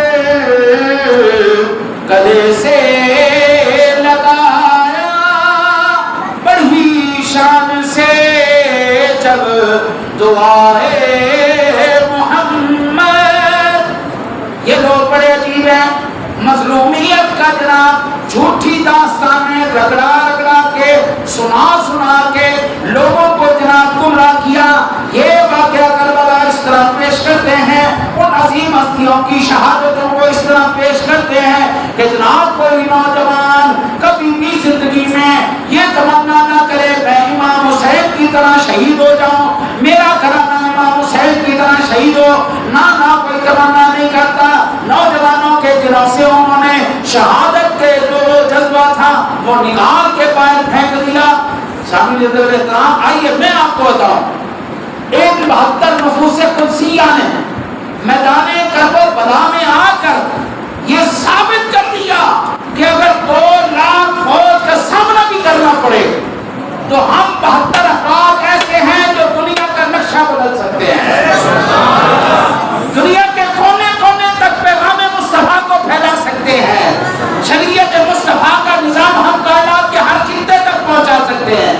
گلے سے لگایا، بڑی شان سے جب دعائے محمد۔ یہ لوگ بڑے عجیب ہیں، مظلومیت کا جناب جھوٹی داستانیں رگڑا کے سنا کے لوگوں کو جناب گمراہ کیا۔ یہ واقعہ کربلا اس طرح پیش کرتے ہیں، ان عظیم ہستیوں کی شہادتوں کو اس طرح پیش کرتے ہیں کہ جناب کوئی نوجوان کبھی بھی زندگی میں یہ تمنا نہ کرے میں امام حسین کی طرح شہید ہو جاؤں، میرا گھرانہ امام حسین کی طرح شہید ہو، نہ کوئی تمنا نہیں کرتا۔ نوجوانوں کے دلوں سے انہوں نے شہادت کے جو جذبہ تھا وہ نکال کے باہر پھینک دیا۔ شامل احترام، آئیے میں آپ کو بتاؤں، ایک 72 نفوس قدسیہ نے میدان کربلا میں آ کر یہ ثابت کر دیا کہ اگر 2 لاکھ فوج کا سامنا بھی کرنا پڑے تو ہم 72 افراد ایسے ہیں جو دنیا کا نقشہ بدل سکتے ہیں، دنیا کے کونے کونے تک پیغام مصطفیٰ کو پھیلا سکتے ہیں، شریعت مصطفیٰ کا نظام ہم کائنات کے ہر خطے تک پہنچا سکتے ہیں۔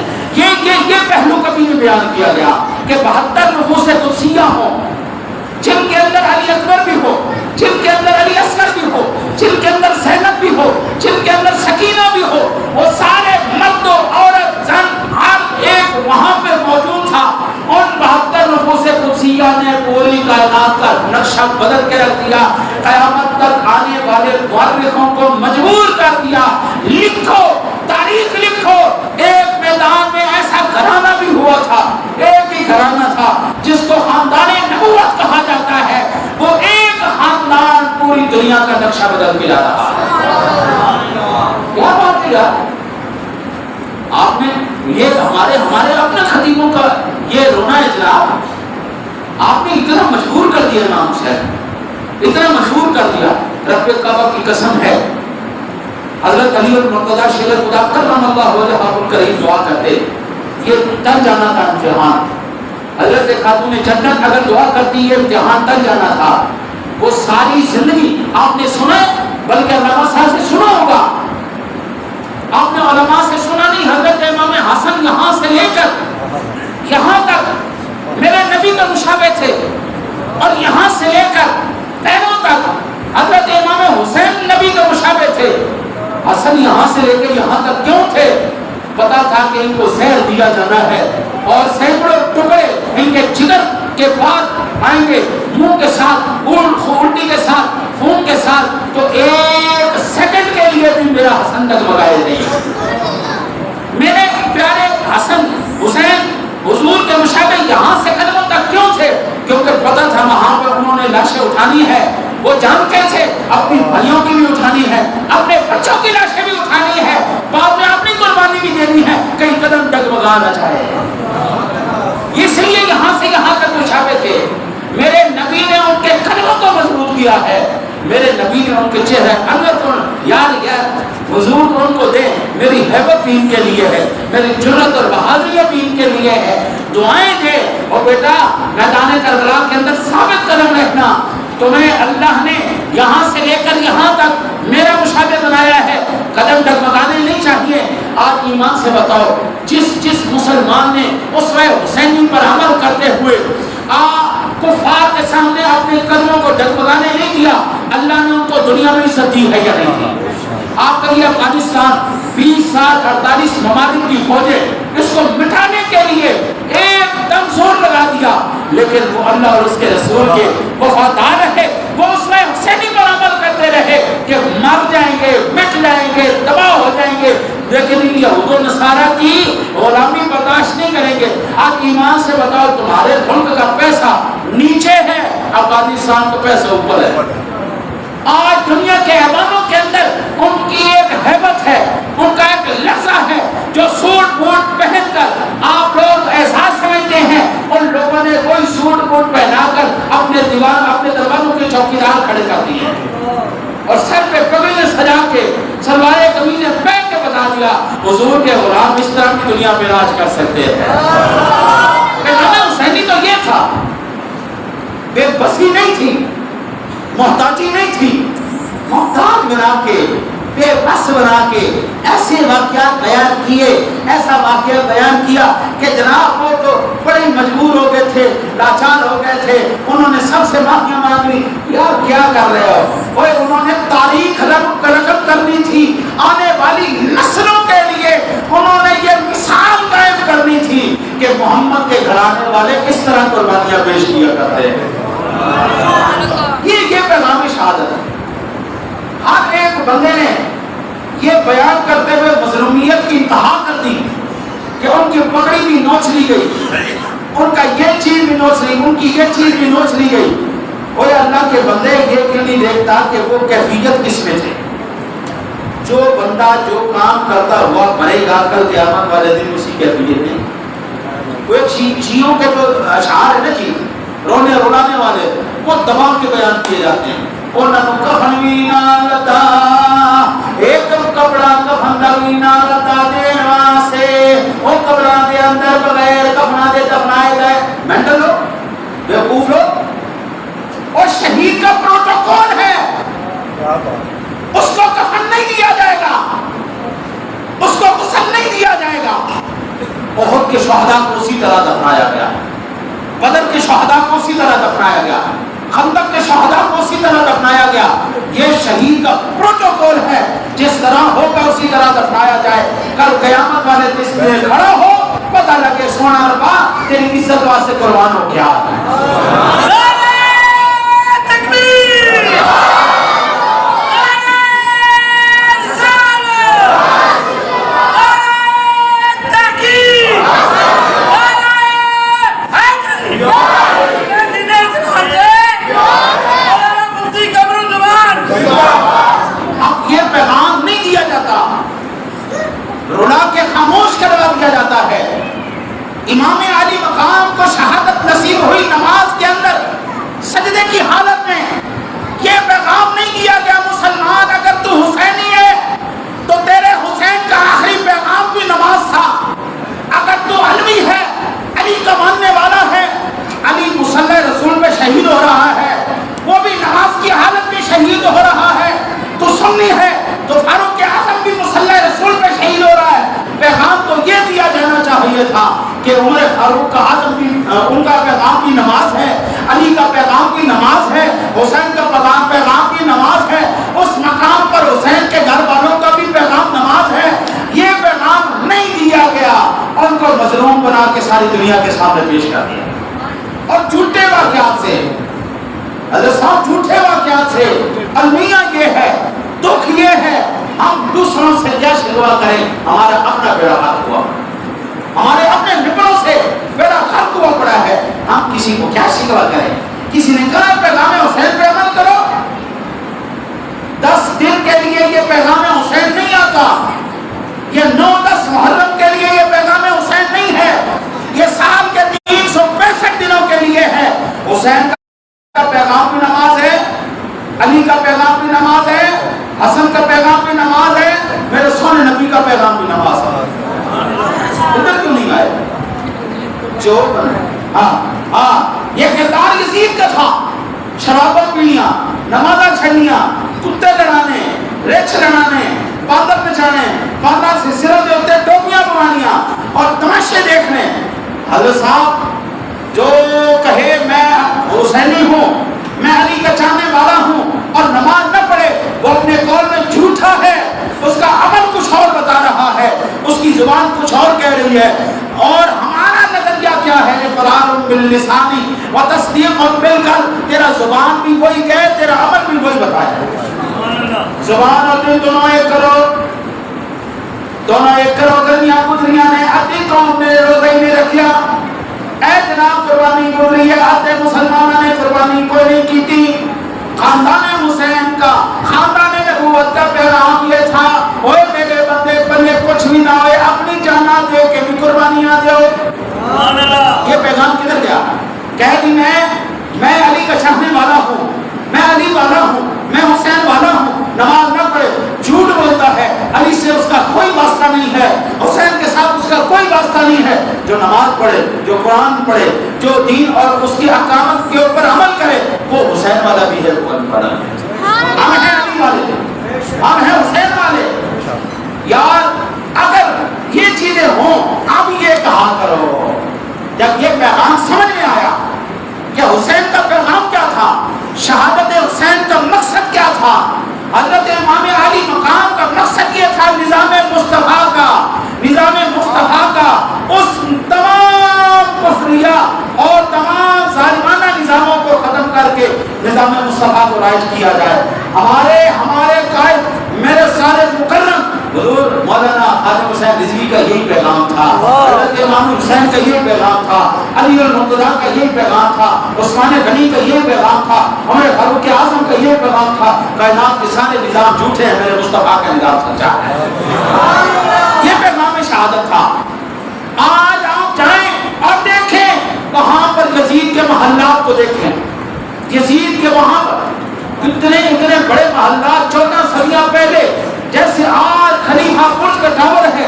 یہ پہلو کبھی نہیں بیان کیا گیا کہ 72 نفوس قدسیہ ہوں، جن کے اندر علی اکبر بھی ہو، جن کے اندر علی اصغر بھی ہو، جن کے اندر زینب بھی ہو، جن کے اندر سکینہ بھی ہو، وہ سارے مرد و عورت زن ہر ایک وہاں پہ موجود تھا۔ ان 72 نفوس قدسیہ نے پوری کائنات کا نقشہ بدل کے رکھ دیا، قیامت تک آنے والے مورخوں کو مجبور کر دیا، لکھو تاریخ لکھو۔ ایک میدان میں ایسا گھرانہ بھی ہوا تھا، ایک ہی گھرانہ تھا جس کو خاندان نبوت کہا جاتا ہے، وہ ایک خاندان پوری دنیا کا نقشہ بدل کے لا رہا ہے۔ کیا بات ہے یار، آپ نے یہ ہمارے اپنے خطیبوں کا یہ رونا ہے جناب، آپ نے اتنا مشہور کر دیا نام سے، اتنا مشہور کر دیا۔ رب کعبہ کی قسم ہے، حضرت علی المرتضیٰ شیر خدا کرم اللہ وجہہ الکریم دعا کرتے، یہ تن جانا تھا امتحان۔ حضرت خاتون جنت اگر دعا کرتی یہ امتحان تن جانا تھا۔ وہ ساری زندگی آپ نے سنا، بلکہ علماء صاحب سے سنا ہوگا، آپ نے علماء سے سنا نہیں، حضرت امام حسن یہاں سے لے کر یہاں تک میرے نبی کا مشابہ تھے، اور یہاں سے لے کر پہلوں تک حضرت امام حسین نبی کا مشابہ تھے۔ حسن یہاں سے لے کے یہاں تک کیوں تھے؟ پتا تھا کہ ان کو زہر دیا جانا ہے، اور سینکڑوں ٹکڑے ان کے جگر کے بعد آئیں گے، منہ کے ساتھ الٹی کے ساتھ خون کے ساتھ، تو ایک سیکنڈ کے لیے بھی میرا حسن ڈگمگائے نہیں۔ میرے پیارے حسن حسین حضور کے مشابہ یہاں سے قدموں تک کیوں تھے؟ کیونکہ پتہ تھا وہاں پر انہوں نے لاشیں اٹھانی ہے، وہ جانتے تھے اپنی بھائیوں کی بھی اٹھانی ہے، اپنے بچوں کی لاشیں بھی اٹھانی ہے، بعد میں اپنی قربانی بھی دینی ہے، کہیں قدم ڈگمگا نہ جائے۔ اس لیے یہاں سے یہاں تک مشابہ تھے۔ میرے نبی نے ان کے قدموں کو مضبوط کیا ہے، میرے نبی نے ان کے چہرے انور کو یاد حضور کو ان کو دے، میری ہیبت بھی ان کے لیے ہے، میری جرت اور بہادری بھی ان کے لیے ہے، دعائیں دے اور بیٹا میدان کربلا کے اندر ثابت قدم رہنا۔ تمہیں اللہ نے یہاں سے لے کر یہاں تک میرا مشابہ بنایا ہے، قدم ڈگمگانے نہیں چاہیے۔ آج ایمان سے بتاؤ، جس مسلمان نے اسوہ حسینی پر عمل کرتے ہوئے کفار کے سامنے اپنے قدموں کو ڈگمگانے نہیں دیا، اللہ نے ان کو دنیا میں عزت دی ہے یا نہیں دی؟ آپ کہیے افغانستان 20 سال 48 ممالک کی فوجیں اس کو مٹانے کے لیے ایک دم زور لگا دیا، لیکن وہ اللہ اور اس کے رسول کے وفادار رہے، وہ اس میں حسینی پر عمل کرتے رہے کہ مر جائیں گے، مٹ جائیں گے، تباہ ہو جائیں گے، لیکن یہود و نصارہ کی غلامی برداشت نہیں کریں گے۔ آج ایمان سے بتاؤ، تمہارے ملک کا پیسہ نیچے ہے، افغانستان کا پیسہ اوپر ہے۔ آج دنیا کے ایوانوں کے اندر ان کی ایک ہیبت ہے، ان کا ایک لہجہ ہے، جو سوٹ بوٹ پہن کر آپ لوگ احساس سمجھتے ہیں ان لوگوں نے کوئی سوٹ بوٹ پہنا کر اپنے دروازوں کے چوکیدار کھڑے کر دیے اور سر پہ پگڑیاں سجا کے سلوار قمیضیں پہن کے بتا دیا حضور کے غلام اس طرح کی دنیا میں راج کر سکتے ہیں۔ حسینی تو یہ تھا، بے بسی نہیں تھی، محتاجی نہیں تھی، محتاج بنا کے بے بس بنا کے ایسے واقعات بیان کیے، ایسا واقعہ بیان کیا کہ جناب وہ تو بڑے مجبور ہو گئے تھے، لاچار ہو گئے تھے، انہوں نے سب سے معافیاں مانگ لی، یار کیا کر رہے ہو؟ اوے انہوں نے تاریخ رقم کرنی تھی، آنے والی نسلوں کے لیے انہوں نے یہ مثال قائم کرنی تھی کہ محمد کے گھرانے والے کس طرح قربانیاں پیش کیا کرتے ہیں۔ یہ پیغام شہادت ہے۔ ہر ایک بندے نے یہ بیان کرتے ہوئے مظلومیت کی انتہا کر دی کہ ان کی پگڑی بھی نوچ لی گئی، ان کا یہ چیز بھی نوچ لی، ان کی یہ چیز بھی نوچ لی گئی۔ اور اللہ کے بندے یہ کیوں نہیں دیکھتا کہ وہ کیفیت کس میں تھے؟ جو بندہ جو کام کرتا ہوا مرے گا کل قیامت والے دن اسی کیفیت نہیں۔ وہ ایک شیعوں کے جو اشعار ہے نا جی، رونے رلانے والے، وہ دبا کے بیان کیے جاتے ہیں۔ انہوں کفن بھی نہ لتا، ایک کپڑا کفن لگی نہ لتا دین واسے، وہ کپڑا دے اندر بغیر کفنا دے دفنائے گئے۔ مینٹل لو، بیوقوف لو۔ اور شہید کا پروٹوکول ہے، اس کو کفن نہیں دیا جائے گا، اس کو غسل نہیں دیا جائے گا۔ احد کے شہداء کو اسی طرح دفنایا گیا، بدر کے شہداء کو اسی طرح دفنایا گیا، خندق کے شہداء کو اسی طرح دفنایا گیا۔ یہ شہید کا پروٹوکول ہے، جس طرح ہوگا اسی طرح دفنایا جائے۔ کل قیامت والے دن میں کھڑا ہو، پتہ لگے سونا ربا تیری عزت واسطے قربان ہو گیا۔ امام علی مقام کو شہادت نصیب ہوئی نماز کے اندر سجدے کی حالت میں یہ پیغام نہیں دیا گیا مسلمان اگر تو حسینی ہے تو تیرے حسین کا آخری پیغام بھی نماز تھا، اگر تو علوی ہے علی کا ماننے والا ہے علی مصلی رسول میں شہید ہو رہا ہے، وہ بھی نماز کی حالت میں شہید ہو رہا ہے، تو سنی ہے تو فاروق اعظم بھی مصلی رسول میں شہید ہو رہا ہے۔ پیغام تو یہ دیا جانا چاہیے تھا کہ عمر فاروق کا آدم بھی ان کا پیغام کی نماز ہے، علی کا پیغام کی نماز ہے، حسین کا پیغام کی نماز ہے، اس مقام پر حسین کے گھر والوں کا بھی پیغام نماز ہے۔ یہ پیغام نہیں دیا گیا، ان کو مظلوم بنا بنا کے ساری دنیا کے سامنے پیش کر دیا، اور جھوٹے واقعات سے، حضرت صاحب جھوٹے واقعات سے۔ المیہ یہ ہے، دکھ یہ ہے، ہم دوسروں سے کیا شکوا کریں، ہمارا اپنا بیڑا غرق ہوا، ہمارے اپنے نپڑوں سے بیڑا غرق ہوا پڑا ہے، ہم کسی کو کیا شکوا کریں۔ کسی نے کہا پیغام حسین پہ عمل کرو، 10 دن کے لیے یہ پیغام حسین نہیں آتا، یہ 9-10 محرم کے لیے یہ پیغام حسین نہیں ہے، یہ سال کے 365 دنوں کے لیے ہے۔ حسین کا پیغام بھی نماز ہے، علی کا پیغام بھی نماز ہے، حسن کا پیغام بھی نماز ہے، میرے سونے نبی کا پیغام بھی نماز ہے۔ ادھر کیوں نہیں آئے؟ یہ کردار یزید کا تھا، شرابت پیلیاں، نمازاں چھڑنیاں، کتے لڑانے، ریچھ لڑانے، باندر نچانے، باندر سے سروں کے اوپر ٹوپیاں بنانیاں اور تماشے دیکھنے۔ حضرت صاحب جو کہے میں حسینی ہوں، میں علی کا چاہنے والا ہوں اور نماز نہ پڑھے، وہ اپنے قول میں جھوٹا ہے، اس کا عمل کچھ اور بتا رہا ہے، اس کی زبان کچھ اور کہہ رہی ہے۔ اور ہمارا نظریہ کیا ہے؟ اقرار باللسانی و تصدیق بالقلب، تیرا زبان بھی وہی کہے، تیرا عمل بھی وہی بتائے۔ زبان اور دل دونوں ایک کرو، دونوں ایک کرو۔ گنیاں گزریاں نے ادھی قوم نے روزے میں رکھیا، اے جناب قربانی بول رہی ہے، آتے مسلمانوں نے قربانی کوئی نہیں کی تھی۔ خاندان حسین کا، خاندان نبوت کا پیغام یہ تھا، اوے میرے بندے پلے کچھ بھی نہ ہوئے، اپنی جاناں دے کے بھی قربانیاں دو۔ یہ پیغام کدھر گیا؟ کہہ دی میں علی کا چاہنے والا ہوں، میں علی والا ہوں، میں حسین والا ہوں، نماز نہ پڑھے، جھوٹ بولتا ہے، علی سے اس کا کوئی واسطہ نہیں ہے، حسین کے ساتھ اس کا کوئی واسطہ نہیں ہے۔ جو نماز پڑھے، جو قرآن پڑھے، جو دین اور اس کی احکامات کے اوپر عمل کرے، وہ حسین والا بھی ہے، وہ علی والا بھی ہے۔ ہم ہیں علی والے، ہم ہیں حسین والے۔ یار اگر یہ چیزیں ہوں، اب یہ کہا کرو، جب یہ پیغام سمجھ میں آیا کہ حسین کا پیغام کیا تھا، شہادت حسین کا مقصد کیا تھا، حضرت امام علی مقام کا مقصد یہ تھا، نظام مصطفیٰ کا، نظام مصطفیٰ کا، اس تمام کفریہ اور تمام ظالمانہ نظاموں کو ختم کر کے نظام مصطفیٰ کو رائج کیا جائے۔ ہمارے قائد میرے سارے مکرم حضور مولانا خواجہ حسین رضوی کا یہی پیغام تھا، حضرت امام حسین کا یہی پیغام تھا، علی المرتضیٰ کا یہی پیغام تھا، عثمان غنی کا یہی پیغام تھا، عمر فاروق اعظم کا یہی پیغام تھا۔ کائنات کے سارے نظام جھوٹے ہیں، میرے مصطفیٰ کا نظام سچا ہے۔ یہ پیغام شہادت تھا۔ آج آپ جائیں اور دیکھیں وہاں پر یزید کے محلات کو دیکھیں، یزید کے وہاں پر اتنے بڑے محلات 14 صدیاں پہلے، جیسے آج خلیفہ برج کا ٹاور ہے،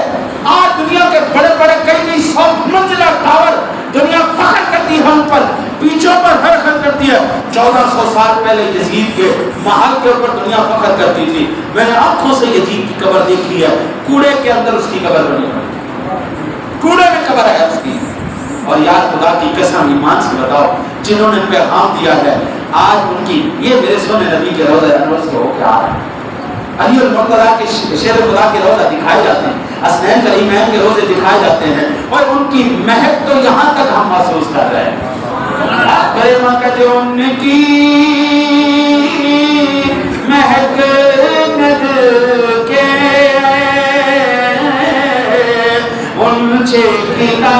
آج دنیا کے بڑے بڑے کئی 100 منزلہ ٹاور، دنیا فخر کرتی ہے ان پر، بیچوں پر فخر کرتی ہے۔ 1400 سال پہلے یزید کے محل کے اوپر دنیا فخر کرتی تھی۔ میں نے آنکھوں سے یزید کی قبر دیکھی ہے، کوڑے کے اندر اس کی قبر بنی ہے، کوڑے میں قبر ہے اس کی۔ اور یار خدا کی قسم ایمان سے بتاؤ، جنہوں نے پیغام دیا ہے، آج ان کی یہ میرے سونے نبی کے روضہ انور سے ہو کے آ رہا ہے۔ علی المرتضیٰ کے شیر خدا کے روضہ دکھائے جاتے ہیں، حسنین کریمین کے روضے دکھائے جاتے ہیں، اور ان کی مہک تو یہاں تک ہم محسوس کر رہے ہیں۔ میرے مقد ان کی مہک ندر کے ان چیکنا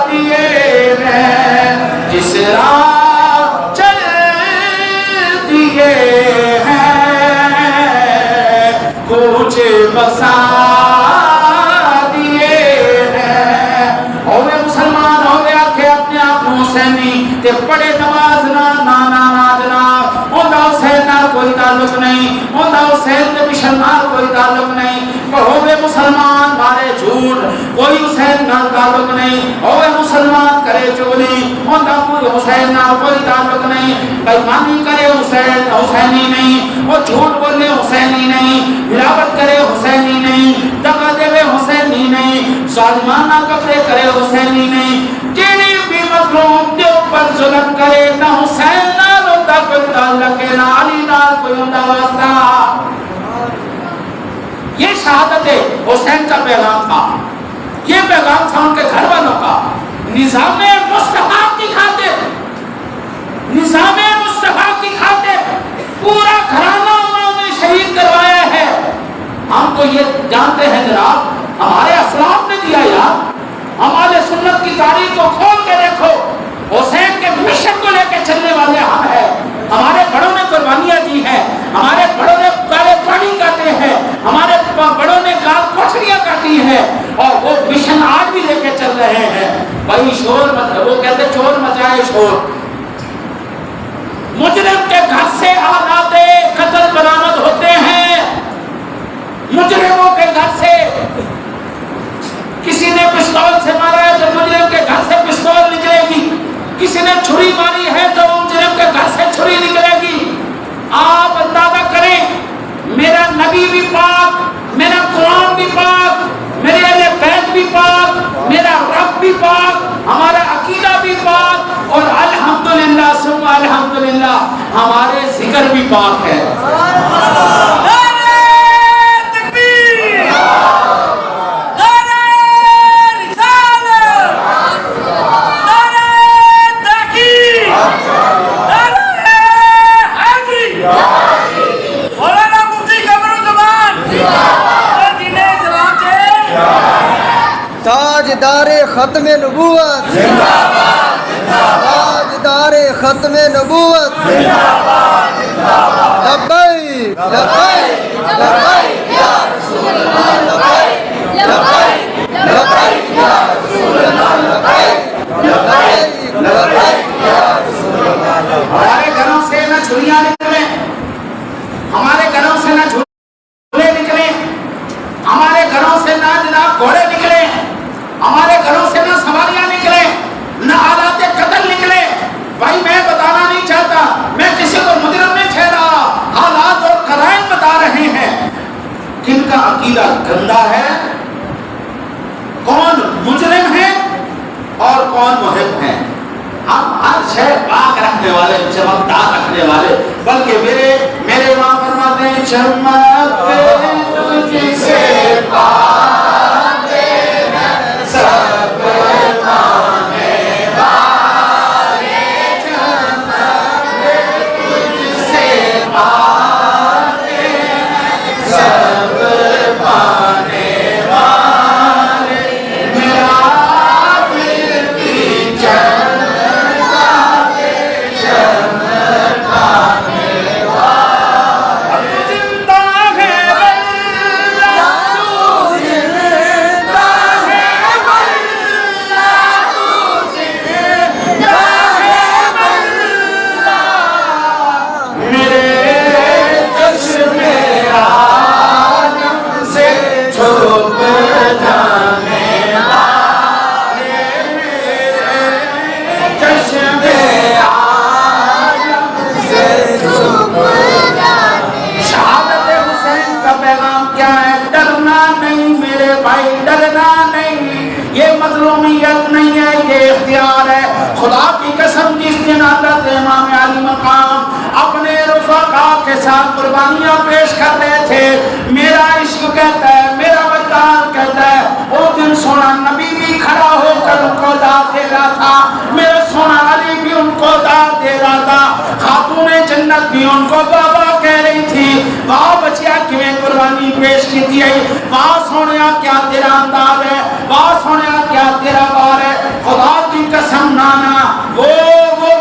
دیے میں جس راہ چل دیے کچھ بسا دیے ہیں۔ ہوئے مسلمان ہوئے آکھے اپنے آپ حسینی تے پڑے نماز نا جناب، ہوندہ حسین نال کوئی تعلق نہیں، ہوندہ حسین تے مشن نال کوئی تعلق نہیں۔ ہوئے مسلمان مارے جھوٹ، کوئی حسین نال تعلق نہیں، ہوئے مسلمان کرے چغلی، ہوندہ کوئی حسین نال کوئی تعلق نہیں، بےمانی کرے حسینی نہیں، وہ جھوٹ بولے حسینی نہیں، ملاوٹ کرے حسینی نہیں، دغا دے حسینی نہیں، ظالمانہ کپڑے کرے حسینی نہیں، جیڑی بھی مظلوم دے اوپر ظلم کرے، نہ حسین نال ہوتا کوئی تعلق ہے، نہ علی نال کوئی ہوتا واسطہ۔ یہ شہادت حسین کا پیغام تھا۔ یہ پیغام تھا ان کے گھر والوں کا. نظام مصطفیٰ کی خاطر، نظام مصطفیٰ کی خاطر پورا گھرانہ انہوں نے شہید کروایا ہے. ہم تو یہ جانتے ہیں جناب، ہمارے اسلاف نے دیا یار. ہمارے سنت کی تاریخ کو کھول کے دیکھو، حسین کے مشن کو لے کے چلنے والے ہم ہیں. ہمارے بڑوں نے قربانیاں دی ہیں، ہمارے بڑوں نے کالے پانی کاٹے ہیں، ہمارے بڑوں نے کوٹھڑیاں کاٹی ہیں، اور وہ مشن آج بھی لے کے چل رہے ہیں. بھائی شور مت، وہ کہتے چور مچائے شور. مجرم کے گھر سے آلات قتل برآمد ہوتے ہیں. مجرموں کے گھر سے کسی نے پستول سے مارا ہے تو مجرم کے گھر سے پستول نکلے گی. کسی نے چھری ماری ہے تو مجرم کے گھر سے چھری نکلے گی. آپ اندازہ کریں، میرا نبی بھی پاک، میرا قرآن بھی پاک، میرے اہل بیت بھی پاک، میرا رب بھی پاک، ہمارا عقیدہ بھی پاک، اور الحمدللہ ثم الحمدللہ ہمارے ذکر بھی پاک ہے. تاجدار ختم نبوت تاجدار ختم نبوت لبیک لبیک لبیک یا رسول اللہ لبیک لبیک لبیک یا رسول اللہ لبیک لبیک لبیک یا رسول اللہ. ہمارے گھروں سے نہ چھریاں نکلیں، ہمارے گھروں سے نہ جھولے نکلیں، ہمارے گھروں سے نہ جناب گھوڑے نکلیں، ہمارے گھروں سے نہ سواریاں نکلیں، نہ آلات قتل نکلے. بھائی میں بتانا نہیں چاہتا، میں کسی کو مجرم نہیں ٹھہرا، حالات اور قرائن بتا رہے ہیں. کن کا عقیدہ گندا ہے، کون مجرم ہے اور کون محب ہے. ہم ہر شے پاک رکھنے والے، چمکدار رکھنے والے، بلکہ میرے ماں فرماتے ہیں چمکتے تجھ سے پاتے ہیں سب پانے والے، چمکتے تجھ سے پاتے ہیں سب پانے والے. میرا دل بھی مظلومیت نہیں ہے، یہ اختیار ہے. خدا کی قسم جس دن حضرت امام علی مقام اپنے رفقا کے ساتھ قربانیاں پیش کر رہے تھے، میرا عشق کہتا ہے، میرا وجدان کہتا ہے، وہ دن سونا نبی بھی کھڑا ہو کر ان کو داد دے رہا تھا، میرا سونا علی بھی ان کو داد دے رہا تھا، خاتون جنت بھی ان کو بابا کہہ رہی تھی. واہ بچیا کیویں قربانی پیش کی تھی، واہ سونیا کیا تیرا انداز ہے، واہ سونیا کیا تیرا بار ہے. خدا کی قسم نانا وہ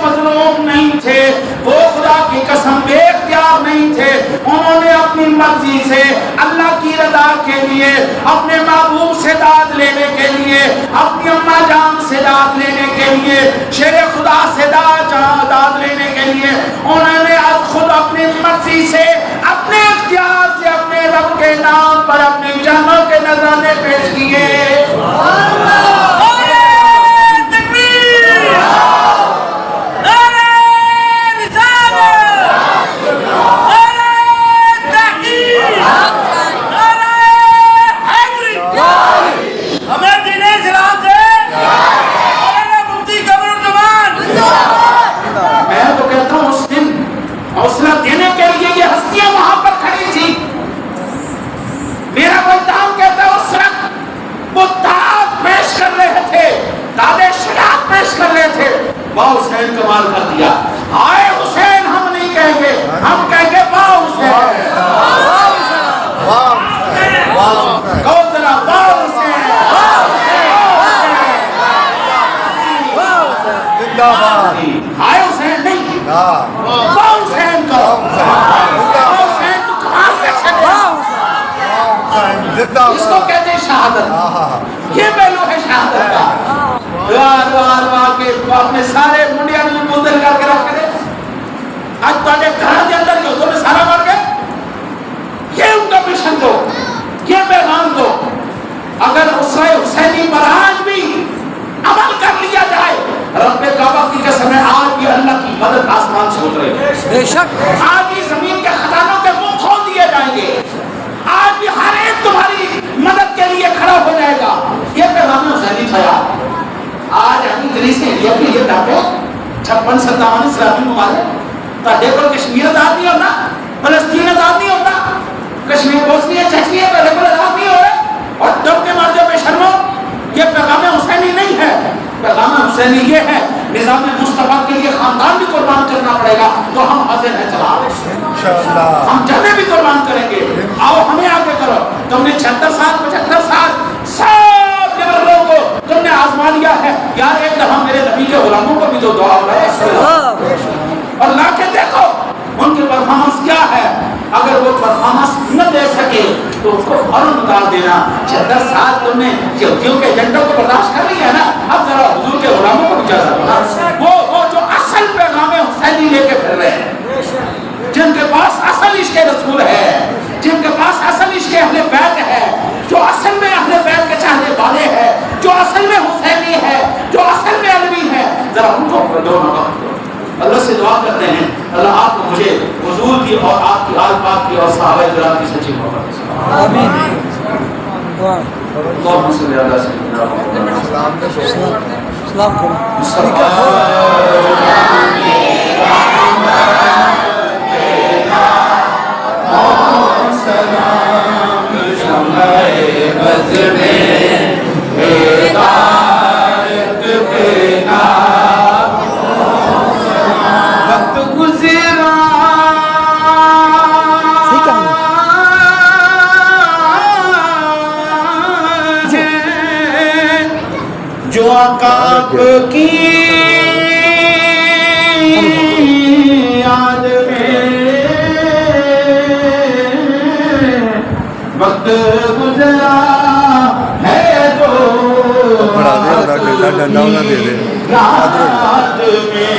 مظلوم نہیں تھے، وہ خدا کی قسم بے اختیار نہیں تھے. انہوں نے اپنی مرضی سے اللہ کی رضا کے لیے، اپنے محبوب سے داد لینے کے لیے، اپنی اماں جان سے داد لینے کے لیے، شیر خدا سے داد لینے کے لیے انہوں نے خود اپنی مرضی سے، اپنے اختیار سے، اپنے رب کے نام پر اپنی جانوں کے نذرانے پیش کیے. حوصلہ دینے کے لیے یہ ہستیاں وہاں پر کھڑی تھی. میرا وجدان کہتا ہے اس وقت وہ داد کیا بات ہائے حسین نہیں، ہاں وہ حسین کو وہ حسین تو کمال کا چلے، زندہ اس کو کہتے ہیں شہادت، ہاں ہاں یہ پہلو ہے شہادت کا۔ وار وار وار کے اپنے سارے منڈیا میں مندر کر کے رکھ دے، آج تھوڑے گھر کے اندر جو تمہیں سارا مر گئے، یہ ان کا مشن دو، یہ پیغام دو۔ اگر اسرہ حسینی پر آج بھی عمل کر لیا جائے، رب کعبہ کی قسم ہے آج بھی اللہ کی مدد آسمان سے اترے گی، بے شک آج بھی زمین کے خزانوں کے منہ کھول دیے جائیں گے، آج بھی ہر ایک تمہاری مدد کے لیے کھڑا ہو جائے گا۔ یہ پیغام حسینی تھا یار۔ آج ہم گریس انڈیا کے لیے ڈاکو 56-57 اسلامی ممالک تاڈے کو کشمیر آزاد نہیں ہوتا، فلسطین آزاد نہیں ہوتا، کشمیر بوسنیا چچنیا تاڈے کو آزاد نہیں ہو رہے، اور ڈب کے مار جو بے شرمو، یہ پیغام حسینی نہیں ہے۔ پیغام حسینی یہ ہے نظام مصطفیٰ کے لیے خاندان بھی قربان کرنا پڑے گا تو ہم حاضر ہیں جناب، انشاءاللہ ہم جانے بھی قربان کریں گے۔ آؤ ہمیں آگے کرو، تم نے 76 سال 75 سال سب لوگوں کو تم نے آزما لیا ہے یار، ایک دفعہ میرے نبی کے غلاموں کو بھی تو دعا ہے اور لا کے دیکھو ان کی پرفارمنس کیا ہے۔ اگر وہ پرفارمنس نہ دے سکے تو اس کو فوراً نکال دینا۔ 76 سال تم نے یہودیوں کے ایجنڈوں کو برداشت کر لیا ہے نا، اب ذرا حضور کے غلاموں کو بھی اجازت دو، وہ جو اصل پیغام حسینی لے کے پھر رہے ہیں، جن کے پاس اصل عشق رسول ہے، جن کے پاس اصل عشق اہل بیت ہے، جو اصل میں اہل بیت کے چاہنے والے ہیں، جو اصل میں حسینی ہے، جو اصل میں علوی ہے، ذرا ان کو دو نہ۔ اللہ سے دعا کرتے ہیں اللہ آپ کو مجھے حضور کی اور آپ کی آل پاک کی اور صحابہ کرام کی سچی محبت سے آمین اللہم صلی علی سیدنا محمد سلام کرو جو آقا کی یاد میں وقت گزرا ہے جو یاد میں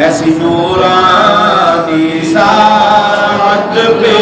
ایسی نورانی ساعت پہ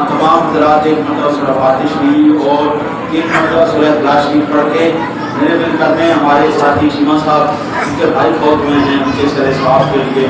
تمام حضرات ایک مرتبہ سورہ فاتحہ شریف اور ایک مرتبہ سورہ اخلاص شریف پڑھ کے میرے مل کرنے ہمارے ساتھی شیما صاحب ان کے بھائی فوت ہوئے ہیں ان کے سر ثواب کے لیے